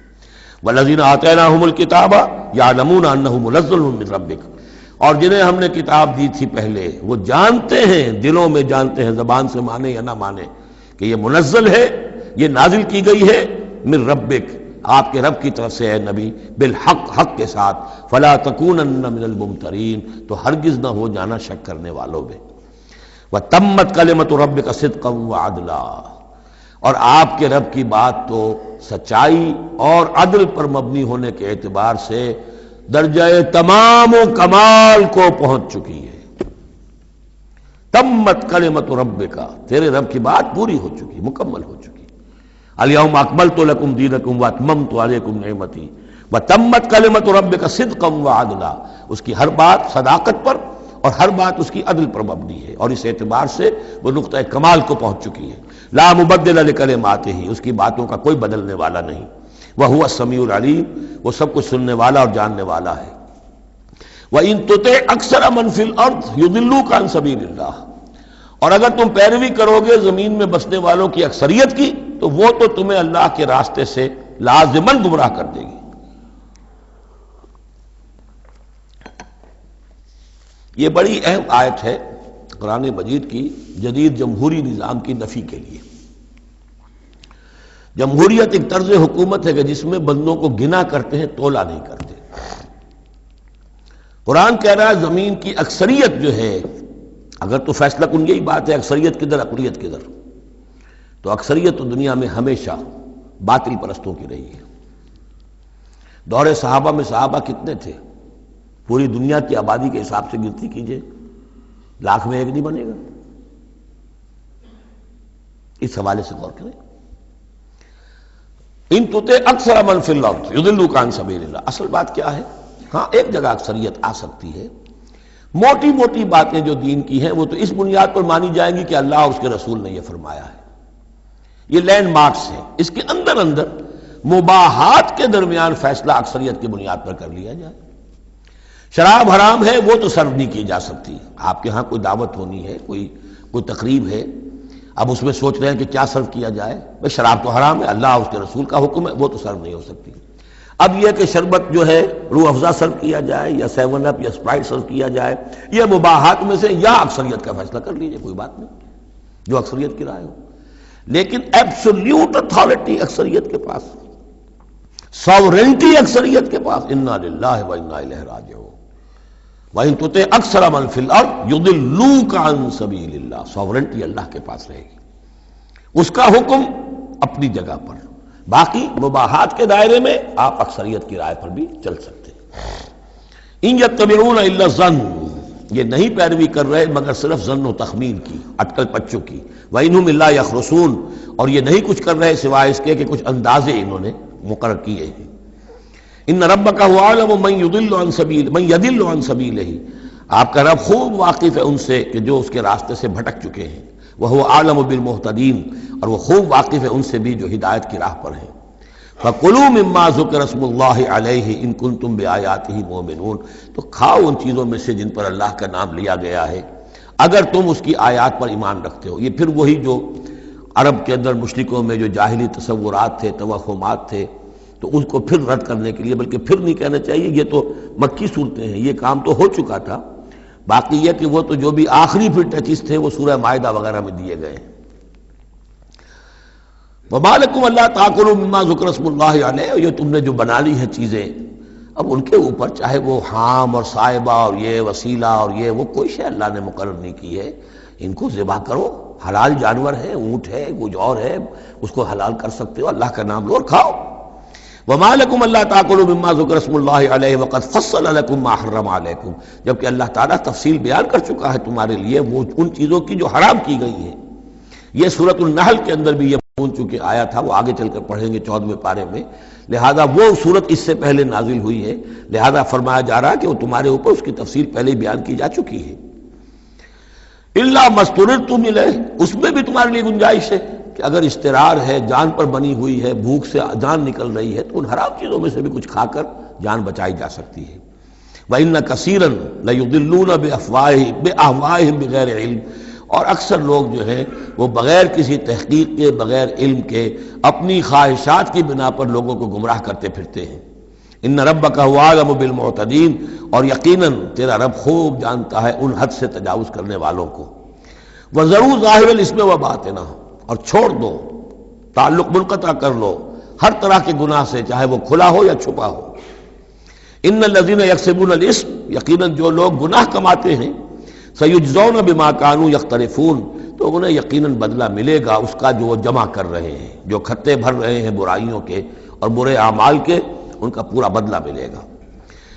وَالَّذِينَ آتَيْنَاهُمُ الْكِتَابَ يَعْلَمُونَ أَنَّهُ مُنَزَّلٌ مِّن رَّبِّكَ، اور جنہیں ہم نے کتاب دی تھی پہلے، وہ جانتے ہیں، دلوں میں جانتے ہیں، زبان سے مانے یا نہ مانے، کہ یہ منزل ہے، یہ نازل کی گئی ہے من ربک، آپ کے رب کی طرف سے ہے نبی، بالحق، حق کے ساتھ، فلا تکونن من الممترین، تو ہرگز نہ ہو جانا شک کرنے والوں میں۔ وتمت کلمۃ ربک صدقا وعدلا، اور آپ کے رب کی بات تو سچائی اور عدل پر مبنی ہونے کے اعتبار سے درجہ تمام و کمال کو پہنچ چکی ہے۔ تمت کلمۃ ربک، تیرے رب کی بات پوری ہو چکی، مکمل ہو چکی۔ الیوم اکملت لکم دینکم واتممت علیکم نعمتی وتمت کلمۃ ربک صدقا وعدلا، اس کی ہر بات صداقت پر اور ہر بات اس کی عدل پر مبنی ہے، اور اس اعتبار سے وہ نقطہ کمال کو پہنچ چکی ہے۔ لا مبدل لکلماتہ، اس کی باتوں کا کوئی بدلنے والا نہیں۔ وہو السمیع العلیم، وہ سب کچھ سننے والا اور جاننے والا ہے۔ وَإِن تُطِعْ أَكْثَرَ مَنْ فِي الْأَرْضِ يُضِلُّوكَ عَنْ سَبِيلِ اللَّهِ، اور اگر تم پیروی کرو گے زمین میں بسنے والوں کی اکثریت کی، تو وہ تو تمہیں اللہ کے راستے سے لازماً گمراہ کر دے گی۔ یہ بڑی اہم آیت ہے قرآن مجید کی جدید جمہوری نظام کی نفی کے لیے۔ جمہوریت ایک طرز حکومت ہے کہ جس میں بندوں کو گنا کرتے ہیں، تولا نہیں کرتے۔ قرآن کہہ رہا ہے زمین کی اکثریت جو ہے، اگر تو فیصلہ کن یہی بات ہے اکثریت کدھر اقلیت کدھر، تو اکثریت تو دنیا میں ہمیشہ باطل پرستوں کی رہی ہے۔ دور صحابہ میں صحابہ کتنے تھے؟ پوری دنیا کی آبادی کے حساب سے گنتی کیجئے، 1,00,000 میں ایک نہیں بنے گا؟ اس حوالے سے غور کریں. ان تطع اکثر من فی الارض یضلوک عن سبیل اللہ. اصل بات کیا ہے؟ ہاں ایک جگہ اکثریت آ سکتی ہے. موٹی موٹی باتیں جو دین کی ہیں وہ تو اس بنیاد پر مانی جائیں گی کہ اللہ اور اس کے رسول نے یہ فرمایا ہے. یہ لینڈ مارکس ہیں. اس کے اندر اندر مباحات کے درمیان فیصلہ اکثریت کی بنیاد پر کر لیا جائے. شراب حرام ہے وہ تو سرو نہیں کی جا سکتی. آپ کے ہاں کوئی دعوت ہونی ہے، کوئی تقریب ہے، اب اس میں سوچ رہے ہیں کہ کیا سرو کیا جائے. بھائی شراب تو حرام ہے، اللہ اور اس کے رسول کا حکم ہے، وہ تو سرو نہیں ہو سکتی. اب یہ کہ شربت جو ہے روح افزا سرو کیا جائے یا 7 اپ یا اسپرائٹ سرو کیا جائے، یہ مباحات میں سے یا اکثریت کا فیصلہ کر لیجیے، کوئی بات نہیں، جو اکثریت کی رائے ہو. لیکن ایبسولوٹ اتھارٹی اکثریت کے پاس، ساورنٹی اکثریت کے پاس. انا للہ و انا الیہ راجعون. وَإِن تُطِعْ أَكْثَرَ مَن فِي الْأَرْضِ يُضِلُّوكَ عَن سَبِيلِ اللَّهِ. ساورنٹی اللہ کے پاس رہے گی، اس کا حکم اپنی جگہ پر. باقی مباحات کے دائرے میں آپ اکثریت کی رائے پر بھی چل سکتے ہیں. ان یتبعون الا الظن. یہ نہیں پیروی کر رہے مگر صرف ظن و تخمین کی، اٹکل پچوں کی. وَإِنْهُمْ إِلَّا يَخْرُصُونَ. اور یہ نہیں کچھ کر رہے سوائے اس کے کہ کچھ اندازے انہوں نے مقرر کیے ہیں. ان ربک هو اعلم من يضل عن سبیلہ. آپ کا رب خوب واقف ہے ان سے کہ جو اس کے راستے سے بھٹک چکے ہیں. وهو اعلم بالمہتدین. اور وہ خوب واقف ہے ان سے بھی جو ہدایت کی راہ پر ہیں. فَكُلُوا مِمَّا ذُكِرَ اسْمُ اللَّهِ عَلَيْهِ إِن كُنتُم بِآيَاتِهِ مُؤْمِنُونَ. تو کھاؤ ان چیزوں میں سے جن پر اللہ کا نام لیا گیا ہے اگر تم اس کی آیات پر ایمان رکھتے ہو. یہ پھر وہی جو عرب کے اندر مشرکوں میں جو جاہلی تصورات تھے، توہمات تھے، تو ان کو پھر رد کرنے کے لیے، بلکہ پھر نہیں کہنا چاہیے، یہ تو مکی صورتیں ہیں، یہ کام تو ہو چکا تھا. باقی یہ کہ وہ تو جو بھی آخری پھر ٹچز تھے وہ سورہ مائدہ وغیرہ میں دیے گئے ہیں. وَمَا لَكُمْ أَلَّا تَأْكُلُوا مِمَّا ذُكِرَ اسْمُ اللَّهِ عَلَيْهِ. یہ تم نے جو بنا لی ہیں چیزیں، اب ان کے اوپر چاہے وہ حام اور صائبہ اور یہ وسیلہ اور یہ وہ کوئی شے اللہ نے مقرر نہیں کی ہے، ان کو ذبح کرو. حلال جانور ہے، اونٹ ہے، کچھ اور ہے، اس کو حلال کر سکتے ہو، اللہ کا نام لو اور کھاؤ. وَمَا لَكُمْ أَلَّا تَأْكُلُوا مِمَّا ذُكِرَ اسْمُ اللَّهِ عَلَيْهِ وَقَدْ فَصَّلَ لَكُمْ مَا حَرَّمَ عَلَيْكُمْ. جبکہ اللہ تعالیٰ تفصیل بیان کر چکا ہے تمہارے لیے وہ ان چیزوں کی جو حرام کی گئی ہیں. یہ سورۃ النحل کے اندر بھی یہ چونکہ آیا تھا، وہ آگے چل کر پڑھیں گے 14ویں پارے میں. لہذا وہ صورت اس سے پہلے نازل ہوئی ہے، لہذا فرمایا جا رہا ہے کہ وہ تمہارے اوپر اس کی تفصیل پہلے ہی بیان کی جا چکی ہے. الا ما اضطررتم الیہ. اس میں بھی تمہارے لیے گنجائش ہے کہ اگر اضطرار ہے، جان پر بنی ہوئی ہے، بھوک سے جان نکل رہی ہے، تو ان حرام چیزوں میں سے بھی کچھ کھا کر جان بچائی جا سکتی ہے. وَإِنَّ كَثِيرًا لَيُضِلُّونَ بِأَهْوَائِهِمْ بِغَيْرِ علم. اور اکثر لوگ جو ہیں وہ بغیر کسی تحقیق کے، بغیر علم کے، اپنی خواہشات کی بنا پر لوگوں کو گمراہ کرتے پھرتے ہیں. ان ربک هو اعلم بالمعتدین. اور یقیناً تیرا رب خوب جانتا ہے ان حد سے تجاوز کرنے والوں کو. وَذَرُوا ظَاهِرَ الْإِثْمِ وَبَاطِنَهُ. اور چھوڑ دو، تعلق منقطع کر لو ہر طرح کے گناہ سے، چاہے وہ کھلا ہو یا چھپا ہو. ان الذین یکسبون الاسم. یقیناً جو لوگ گناہ کماتے ہیں، سیجزون بما کانوا یقترفون. تو انہیں یقیناً بدلہ ملے گا اس کا جو وہ جمع کر رہے ہیں، جو کھتے بھر رہے ہیں برائیوں کے اور برے اعمال کے، ان کا پورا بدلہ ملے گا.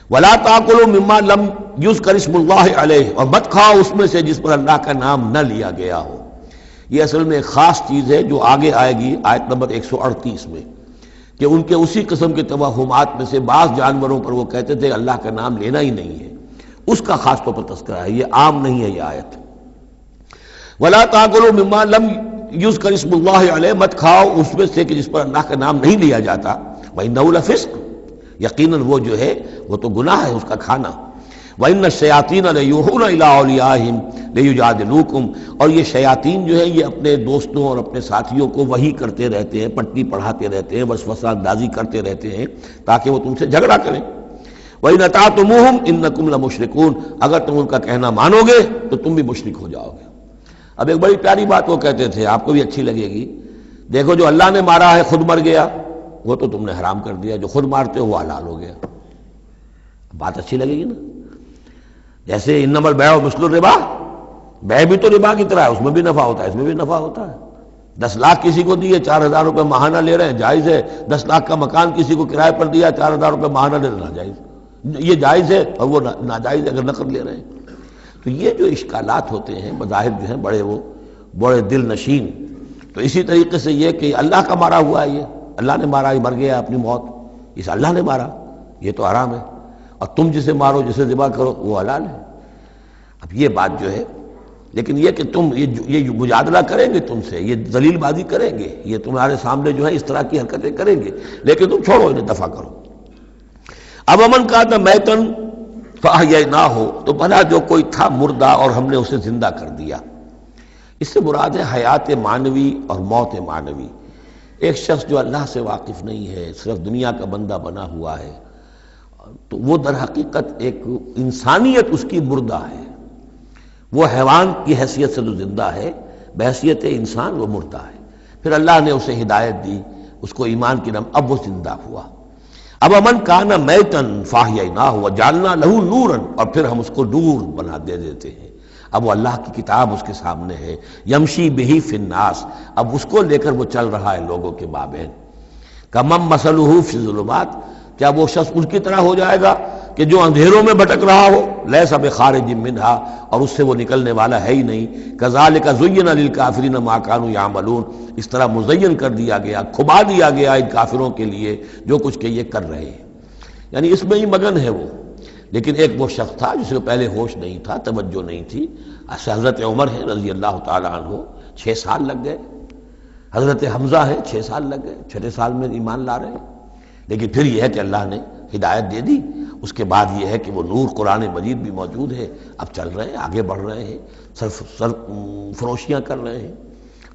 ولا تاکلوا مما لم یذکر اسم اللہ علیہ. اور مت کھاؤ اس میں سے جس پر اللہ کا نام نہ لیا گیا ہو. یہ اصل میں ایک خاص چیز ہے جو آگے آئے گی آیت نمبر 138 میں، کہ ان کے اسی قسم کے توہمات میں سے بعض جانوروں پر وہ کہتے تھے اللہ کا نام لینا ہی نہیں ہے. اس کا خاص طور پر تذکرہ ہے، یہ عام نہیں ہے یہ آیت. ولا تاکلوا مما لم یذکر اسم اللہ علیہ. مت کھاؤ اس میں سے کہ جس پر اللہ کا نام نہیں لیا جاتا. وَإِنَّهُ لَفِسْقٌ. یقیناً وہ جو ہے وہ تو گناہ ہے اس کا کھانا. وَإِنَّ الشَّيَاطِينَ لَيُوحُونَ إِلَىٰ أَوْلِيَائِهِمْ لِيُجَادِلُوكُمْ. اور یہ شیاطین جو ہے یہ اپنے دوستوں اور اپنے ساتھیوں کو وحی کرتے رہتے ہیں، پٹی پڑھاتے رہتے ہیں، وسوسہ اندازی کرتے رہتے ہیں تاکہ وہ تم سے جھگڑا کریں. وَإِنْ أَطَعْتُمُوهُمْ إِنَّكُمْ لَمُشْرِكُونَ. اگر تم ان کا کہنا مانو گے تو تم بھی مشرک ہو جاؤ گے. اب ایک بڑی پیاری بات وہ کہتے تھے، آپ کو بھی اچھی لگے گی. دیکھو جو اللہ نے مارا ہے خود مر گیا، وہ تو تم نے حرام کر دیا، جو خود مارتے ہو وہ حلال ہو گیا. بات اچھی لگے گی نا؟ جیسے انما البیع مثل الربا. بیع بھی تو ربا کی طرح ہے، اس میں بھی نفع ہوتا ہے، اس میں بھی نفع ہوتا ہے. 10 لاکھ کسی کو دیے، 4,000 روپے ماہانہ لے رہے ہیں، جائز ہے. 10 لاکھ کا مکان کسی کو کرائے پر دیا، 4,000 روپے ماہانہ لے لینا جائز. یہ جائز ہے اور وہ ناجائز ہے اگر نقد لے رہے ہیں. تو یہ جو اشکالات ہوتے ہیں بظاہر جو ہیں بڑے دل نشین، تو اسی طریقے سے یہ کہ اللہ کا مارا ہوا ہے، یہ اللہ نے مارا، یہ مر گیا اپنی موت، اس اللہ نے مارا، یہ تو حرام ہے، اور تم جسے مارو جسے ذبح کرو وہ حلال ہے۔ اب یہ بات جو ہے، لیکن یہ کہ تم یہ مجادلہ کریں گے تم سے، یہ ذلیل بازی کریں گے، یہ تمہارے سامنے جو ہے اس طرح کی حرکتیں کریں گے، لیکن تم چھوڑو انہیں، دفع کرو۔ اب امن کا تھا میتن فاحییناہ ہو، تو بنا جو کوئی تھا مردہ اور ہم نے اسے زندہ کر دیا۔ اس سے مراد ہے حیات معنوی اور موت معنوی۔ ایک شخص جو اللہ سے واقف نہیں ہے، صرف دنیا کا بندہ بنا ہوا ہے، تو وہ در حقیقت ایک انسانیت اس کی مردہ ہے، وہ حیوان کی حیثیت سے جو زندہ ہے، بحیثیت انسان وہ مردہ ہے۔ پھر اللہ نے اسے ہدایت دی، اس کو ایمان کی نام، اب وہ زندہ ہوا۔ اب امن کانا میتن فاحییناہ وجعلنا لہ نورا، اور پھر ہم اس کو نور بنا دے دیتے ہیں۔ اب وہ اللہ کی کتاب اس کے سامنے ہے، یمشی بہ فی الناس، اب اس کو لے کر وہ چل رہا ہے لوگوں کے مابین۔ کمن مثلہ فی الظلمات، کیا وہ شخص ان کی طرح ہو جائے گا کہ جو اندھیروں میں بھٹک رہا ہو، لیس بخارج منہا، اور اس سے وہ نکلنے والا ہے ہی نہیں۔ کذالک زین للکافرین ما کانوا یعملون، اس طرح مزین کر دیا گیا، کھبا دیا گیا ان کافروں کے لیے جو کچھ کہ یہ کر رہے ہیں، یعنی اس میں ہی مگن ہے وہ۔ لیکن ایک وہ شخص تھا جس کو پہلے ہوش نہیں تھا، توجہ نہیں تھی، حضرت عمر ہے رضی اللہ تعالی عنہ، 6 سال لگ گئے، حضرت حمزہ ہے 6 سال لگ گئے، 6 سال میں ایمان لا رہے ہیں۔ لیکن پھر یہ ہے کہ اللہ نے ہدایت دے دی، اس کے بعد یہ ہے کہ وہ نور قرآن مجید بھی موجود ہے، اب چل رہے ہیں، آگے بڑھ رہے ہیں، سر فروشیاں کر رہے ہیں۔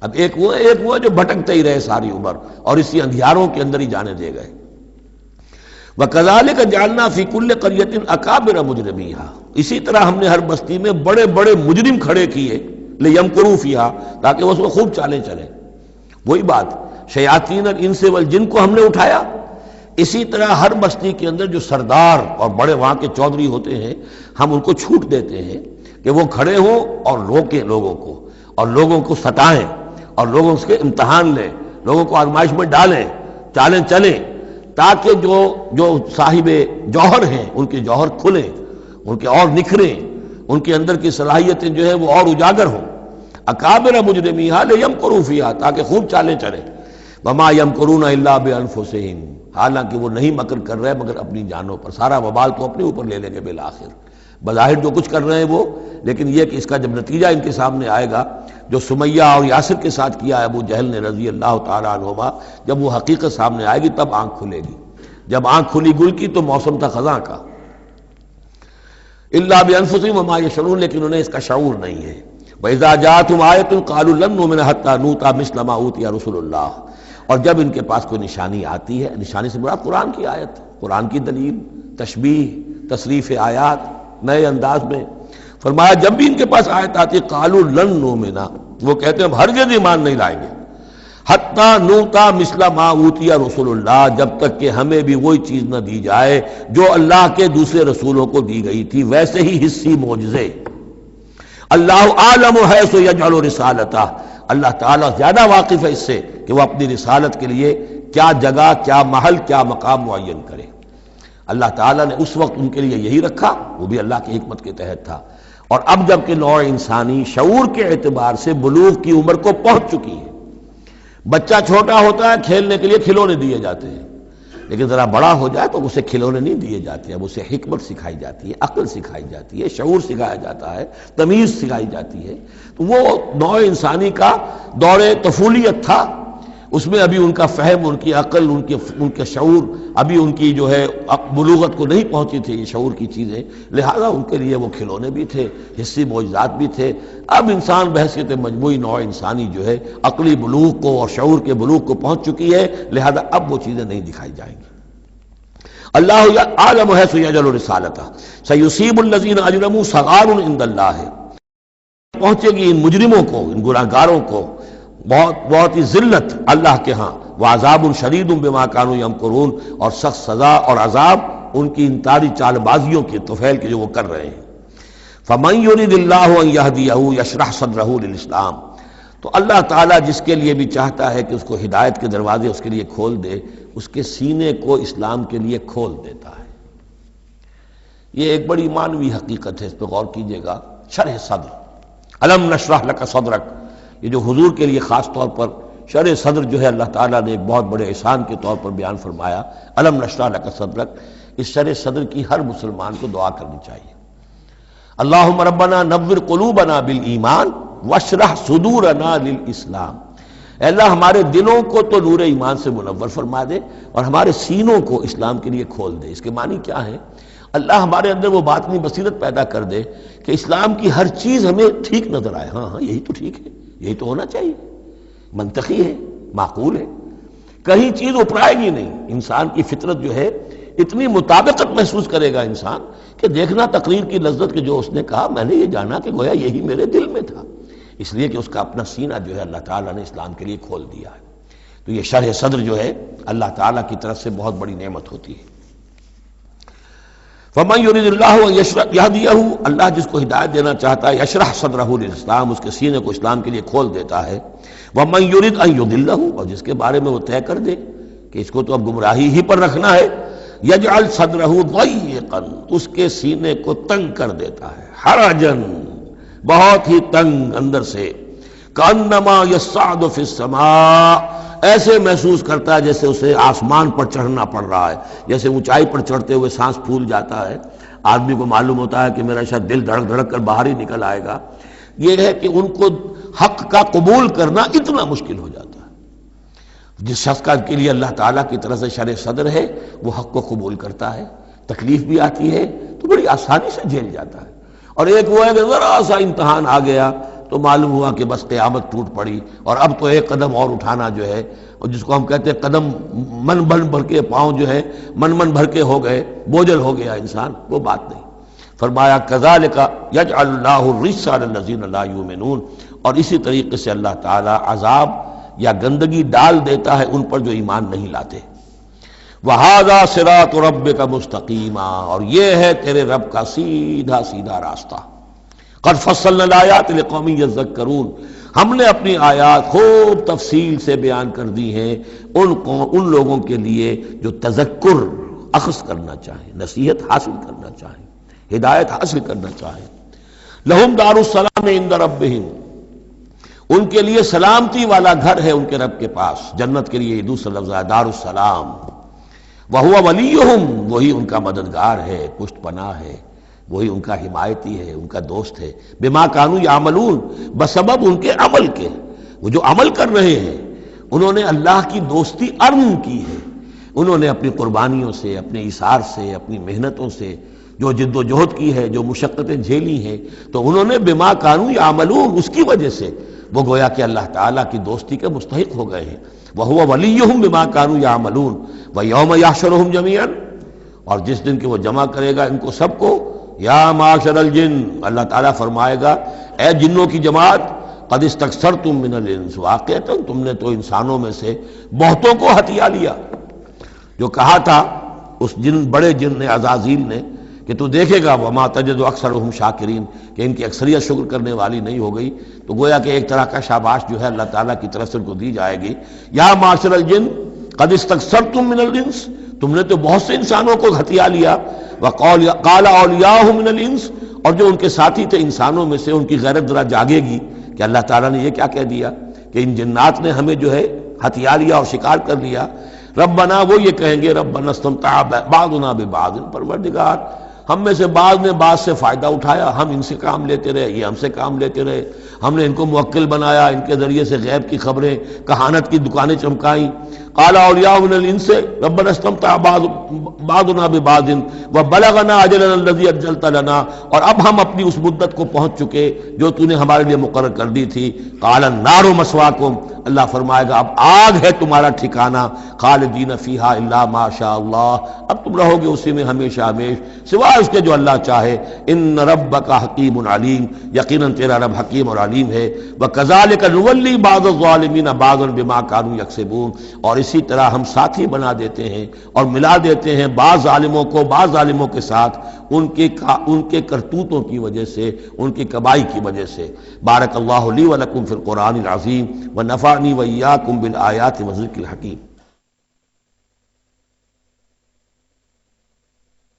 اب ایک وہ جو بھٹکتے ہی رہے ساری عمر اور اسی اندھیاروں کے اندر ہی جانے دے گئے۔ وَكَذَلِكَ جَعَلْنَا فِي كُلِّ قَرْيَةٍ أَكَابِرَ مُجْرِمِيهَا، اسی طرح ہم نے ہر بستی میں بڑے بڑے مجرم کھڑے کیے، لِيَمْكُرُوا فِيهَا، تاکہ وہ اس میں خوب چالیں چلیں۔ وہی بات، شیاطین الانس والجن کو ہم نے اٹھایا، اسی طرح ہر بستی کے اندر جو سردار اور بڑے وہاں کے چودھری ہوتے ہیں، ہم ان کو چھوٹ دیتے ہیں کہ وہ کھڑے ہوں اور روکیں لوگوں کو، اور لوگوں کو ستائیں، اور لوگوں سے امتحان لیں، لوگوں کو آزمائش میں ڈالیں، چالیں چلیں، تاکہ جو صاحب جوہر ہیں ان کے جوہر کھلیں، ان کے اور نکھریں، ان کے اندر کی صلاحیتیں جو ہے وہ اور اجاگر ہوں۔ اکابر مجرمیہا لیمکروا فیہا، تاکہ خوب چالیں چلیں۔ وما یمکرون الا بانفسہم، حالانکہ وہ نہیں مکر کر رہے مگر اپنی جانوں پر، سارا وبال تو اپنے اوپر لے لیں گے بالآخر۔ بظاہر جو کچھ کر رہے ہیں وہ، لیکن یہ کہ اس کا جب نتیجہ ان کے سامنے آئے گا، جو سمیہ اور یاسر کے ساتھ کیا ابو جہل نے رضی اللہ تعالیٰ عنہما، جب وہ حقیقت سامنے آئے گی تب آنکھ کھلے گی۔ جب آنکھ کھلی گل کی تو موسم تھا خزاں کا۔ الا بانفسہم وما یشعرون، لیکن انہیں اس کا شعور نہیں ہے۔ وَإِذَا جَاءَتْهُمْ آیَةٌ قَالُوا لَن نُؤْمِنَ حَتَّىٰ نُؤْتَىٰ مِثْلَ مَا أُوتِیَ رُسُلُ اللَّهِ، اور جب ان کے پاس کوئی نشانی آتی ہے، نشانی سے مراد قرآن کی آیت، قرآن کی دلیل، تشبیہ، تصریف آیات نئے انداز میں، فرمایا جب بھی ان کے پاس آیت آتی قالوا لن نؤمن، وہ کہتے ہیں ہم ہرگز ایمان نہیں لائیں گے، حتیٰ نؤتیٰ مثل ما اوتی رسول اللہ، جب تک کہ ہمیں بھی وہی چیز نہ دی جائے جو اللہ کے دوسرے رسولوں کو دی گئی تھی، ویسے ہی حصی معجزے۔ اللہ عالم حیث یجعل رسالتہ، اللہ تعالیٰ زیادہ واقف ہے اس سے کہ وہ اپنی رسالت کے لیے کیا جگہ، کیا محل، کیا مقام معین کرے۔ اللہ تعالیٰ نے اس وقت ان کے لیے یہی رکھا، وہ بھی اللہ کی حکمت کے تحت تھا۔ اور اب جب کہ نوع انسانی شعور کے اعتبار سے بلوغ کی عمر کو پہنچ چکی ہے، بچہ چھوٹا ہوتا ہے کھیلنے کے لیے کھلونے دیے جاتے ہیں، لیکن ذرا بڑا ہو جائے تو اسے کھلونے نہیں دیے جاتے، اب اسے حکمت سکھائی جاتی ہے، عقل سکھائی جاتی ہے، شعور سکھایا جاتا ہے، تمیز سکھائی جاتی ہے۔ تو وہ نوع انسانی کا دور طفولیت تھا، اس میں ابھی ان کا فہم، ان کی عقل، ان کے شعور، ابھی ان کی جو ہے بلوغت کو نہیں پہنچی تھی یہ شعور کی چیزیں، لہذا ان کے لیے وہ کھلونے بھی تھے، حصی معجزات بھی تھے۔ اب انسان بحیثیت مجموعی نوع انسانی جو ہے عقلی بلوغ کو اور شعور کے بلوغ کو پہنچ چکی ہے، لہذا اب وہ چیزیں نہیں دکھائی جائیں گی۔ اللہ عالم حیث یجعل رسالتہ سیصیب الذین اجرموا صغار عند اللہ، پہنچے گی ان مجرموں کو، ان گناہ گاروں کو بہت ہی ذلت اللہ کے ہاں، وعذاب شدید بما کانوا یمکرون، اور سخت سزا اور عذاب ان کی انتاری چال بازیوں کے طفیل کے جو وہ کر رہے ہیں۔ فمن یرید اللہ ان یہدیہ یشرح صدرہ للاسلام، تو اللہ تعالیٰ جس کے لیے بھی چاہتا ہے کہ اس کو ہدایت کے دروازے اس کے لیے کھول دے، اس کے سینے کو اسلام کے لیے کھول دیتا ہے۔ یہ ایک بڑی معنوی حقیقت ہے، اس پہ غور کیجئے گا۔ شرح صدر، الم نشرح لک صدرک، یہ جو حضور کے لیے خاص طور پر شرح صدر جو ہے اللہ تعالیٰ نے ایک بہت بڑے احسان کے طور پر بیان فرمایا، الم نشرح لک صدرک، اس شرح صدر کی ہر مسلمان کو دعا کرنی چاہیے۔ اللہم ربنا نور قلوبنا بالایمان واشرح صدورنا للاسلام، اے اللہ ہمارے دلوں کو تو نور ایمان سے منور فرما دے اور ہمارے سینوں کو اسلام کے لیے کھول دے۔ اس کے معنی کیا ہے؟ اللہ ہمارے اندر وہ باطنی بصیرت پیدا کر دے کہ اسلام کی ہر چیز ہمیں ٹھیک نظر آئے، ہاں یہی تو ٹھیک ہے، یہی تو ہونا چاہیے، منطقی ہے، معقول ہے، کہیں چیز اپرائے گی نہیں۔ انسان کی فطرت جو ہے اتنی مطابقت محسوس کرے گا انسان کہ دیکھنا تقریر کی لذت کہ جو اس نے کہا میں نے یہ جانا کہ گویا یہی میرے دل میں تھا، اس لیے کہ اس کا اپنا سینہ جو ہے اللہ تعالیٰ نے اسلام کے لیے کھول دیا ہے۔ تو یہ شرح صدر جو ہے اللہ تعالیٰ کی طرف سے بہت بڑی نعمت ہوتی ہے۔ فَمَن يُرِدِ اللَّهُ أَن يَهْدِيَهُ، اللہ جس کو ہدایت دینا چاہتا ہے یشرح صدرہ للاسلام، اس کے سینے کو اسلام کے لیے کھول دیتا ہے۔ وَمَن يُرِدْ أَن يُضِلَّهُ، اور جس کے بارے میں وہ طے کر دے کہ اس کو تو اب گمراہی ہی پر رکھنا ہے، یجعل صدرہ ضیقا، اس کے سینے کو تنگ کر دیتا ہے، حرجن، بہت ہی تنگ اندر سے، کأنما یصعد فی السماء، ایسے محسوس کرتا ہے جیسے اسے آسمان پر چڑھنا پڑ رہا ہے، جیسے اونچائی پر چڑھتے ہوئے سانس پھول جاتا ہے، آدمی کو معلوم ہوتا ہے کہ میرا شاید دل دھڑک دھڑک کر باہر ہی نکل آئے گا۔ یہ ہے کہ ان کو حق کا قبول کرنا اتنا مشکل ہو جاتا ہے۔ جس شخص کا کے لیے اللہ تعالیٰ کی طرف سے شرح صدر ہے وہ حق کو قبول کرتا ہے، تکلیف بھی آتی ہے تو بڑی آسانی سے جھیل جاتا ہے، اور ایک وہ ہے کہ ذرا سا امتحان آ گیا تو معلوم ہوا کہ بس قیامت ٹوٹ پڑی، اور اب تو ایک قدم اور اٹھانا جو ہے، اور جس کو ہم کہتے ہیں قدم من بھر کے، پاؤں جو ہے من بھر کے ہو گئے، بوجھل ہو گیا انسان، وہ بات نہیں۔ فرمایا کذالک یجعل اللہ الرجس علی الذین لا یؤمنون، اور اسی طریقے سے اللہ تعالیٰ عذاب یا گندگی ڈال دیتا ہے ان پر جو ایمان نہیں لاتے۔ وَهَذَا صِرَاطُ رَبِّكَ مُسْتَقِيمًا، اور یہ ہے تیرے رب کا سیدھا سیدھا راستہ۔ قَدْ فَصَّلْنَا الْآيَاتِ لِقَوْمٍ يَذَّكَّرُونَ، ہم نے اپنی آیات خوب تفصیل سے بیان کر دی ہیں ان لوگوں کے لیے جو تذکر اخذ کرنا چاہیں، نصیحت حاصل کرنا چاہیں، ہدایت حاصل کرنا چاہیں۔ لَهُمْ دَارُ السَّلَامِ عِندَ رَبِّهِمْ، ان کے لیے سلامتی والا گھر ہے ان کے رب کے پاس، جنت کے لیے دوسرا لفظ ہے دار السلام۔ وَهُوَ وَلِيُّهُمْ، وہی ان کا مددگار ہے، پشت پناہ ہے، وہی ان کا حمایتی ہے، ان کا دوست ہے۔ بما كانوا يعملون، بسبب ان کے عمل کے، وہ جو عمل کر رہے ہیں انہوں نے اللہ کی دوستی ارن کی ہے، انہوں نے اپنی قربانیوں سے، اپنے ایثار سے، اپنی محنتوں سے جو جد و جہد کی ہے، جو مشقتیں جھیلی ہیں، تو انہوں نے بما كانوا يعملون، اس کی وجہ سے وہ گویا کہ اللہ تعالیٰ کی دوستی کے مستحق ہو گئے ہیں۔ وَهُوَ وَلِيُّهُمْ بِمَا كَانُوا يَعْمَلُونَ وَيَوْمَ يَحْشُرُهُمْ جَمِيعًا، اور جس دن کہ وہ جمع کرے گا ان کو سب کو، یا معاشر الجن، اللہ تعالیٰ فرمائے گا اے جنوں کی جماعت، قد استکثرتم من الانس، واقعتاً تم نے تو انسانوں میں سے بہتوں کو ہتھیا لیا۔ جو کہا تھا اس بڑے جن نے، عزازیل نے، کہ تو دیکھے گا وما تجد اکثرهم شاکرین، کہ ان کی اکثریت شکر کرنے والی نہیں ہو گئی، تو گویا کہ ایک طرح کا شاباش جو ہے اللہ تعالیٰ کی طرف سے ان کو دی جائے گی۔ یا معاشر الجن قد استکثرتم من الانس، تم نے تو بہت سے انسانوں کو ہتھیا لیا۔ وقال اولیاؤہم من الانس، اور جو ان کے ساتھی تھے انسانوں میں سے، ان کی غیرت ذرا جاگے گی کہ اللہ تعالیٰ نے یہ کیا کہہ دیا کہ ان جنات نے ہمیں جو ہے ہتھیا لیا اور شکار کر لیا۔ ربنا، وہ یہ کہیں گے ربنا استمتع بعضنا ببعض، پروردگار ہم میں سے بعض نے بعض سے فائدہ اٹھایا، ہم ان سے کام لیتے رہے، یہ ہم سے کام لیتے رہے، ہم نے ان کو موکل بنایا، ان کے ذریعے سے غیب کی خبریں، کہانت کی دکانیں چمکائیں۔ قال اولیاء من الانس ربنا استمتع بعضنا ببعض وبلغنا اجلنا الذي اجلت لنا، اور اب ہم اپنی اس مدت کو پہنچ چکے جو تو نے ہمارے لیے مقرر کر دی تھی۔ قال النار مسواکم، اللہ فرمائے گا اب آگ ہے تمہارا ٹھکانہ، خالدین فیہا الا ما شاء اللہ، اب تم رہو گے اسی میں ہمیشہ ہمیش سوائے اس کے جو اللہ چاہے۔ ان ربک حکیم علیم، یقیناً تیرا رب حکیم اور علیم ہے۔ وکذالک نولی بعض الظالمین بعضا بما كانوا یکسبون، اور اسی طرح ہم ساتھی بنا دیتے ہیں اور ملا دیتے ہیں بعض ظالموں کو بعض ظالموں کے ساتھ ان کے کرتوتوں کی وجہ سے، ان کی کبائی کی وجہ سے۔ بارک اللہ لی ولکم فی القرآن العظیم ونفعنی وإیاکم بالآیات والذکر الحکیم۔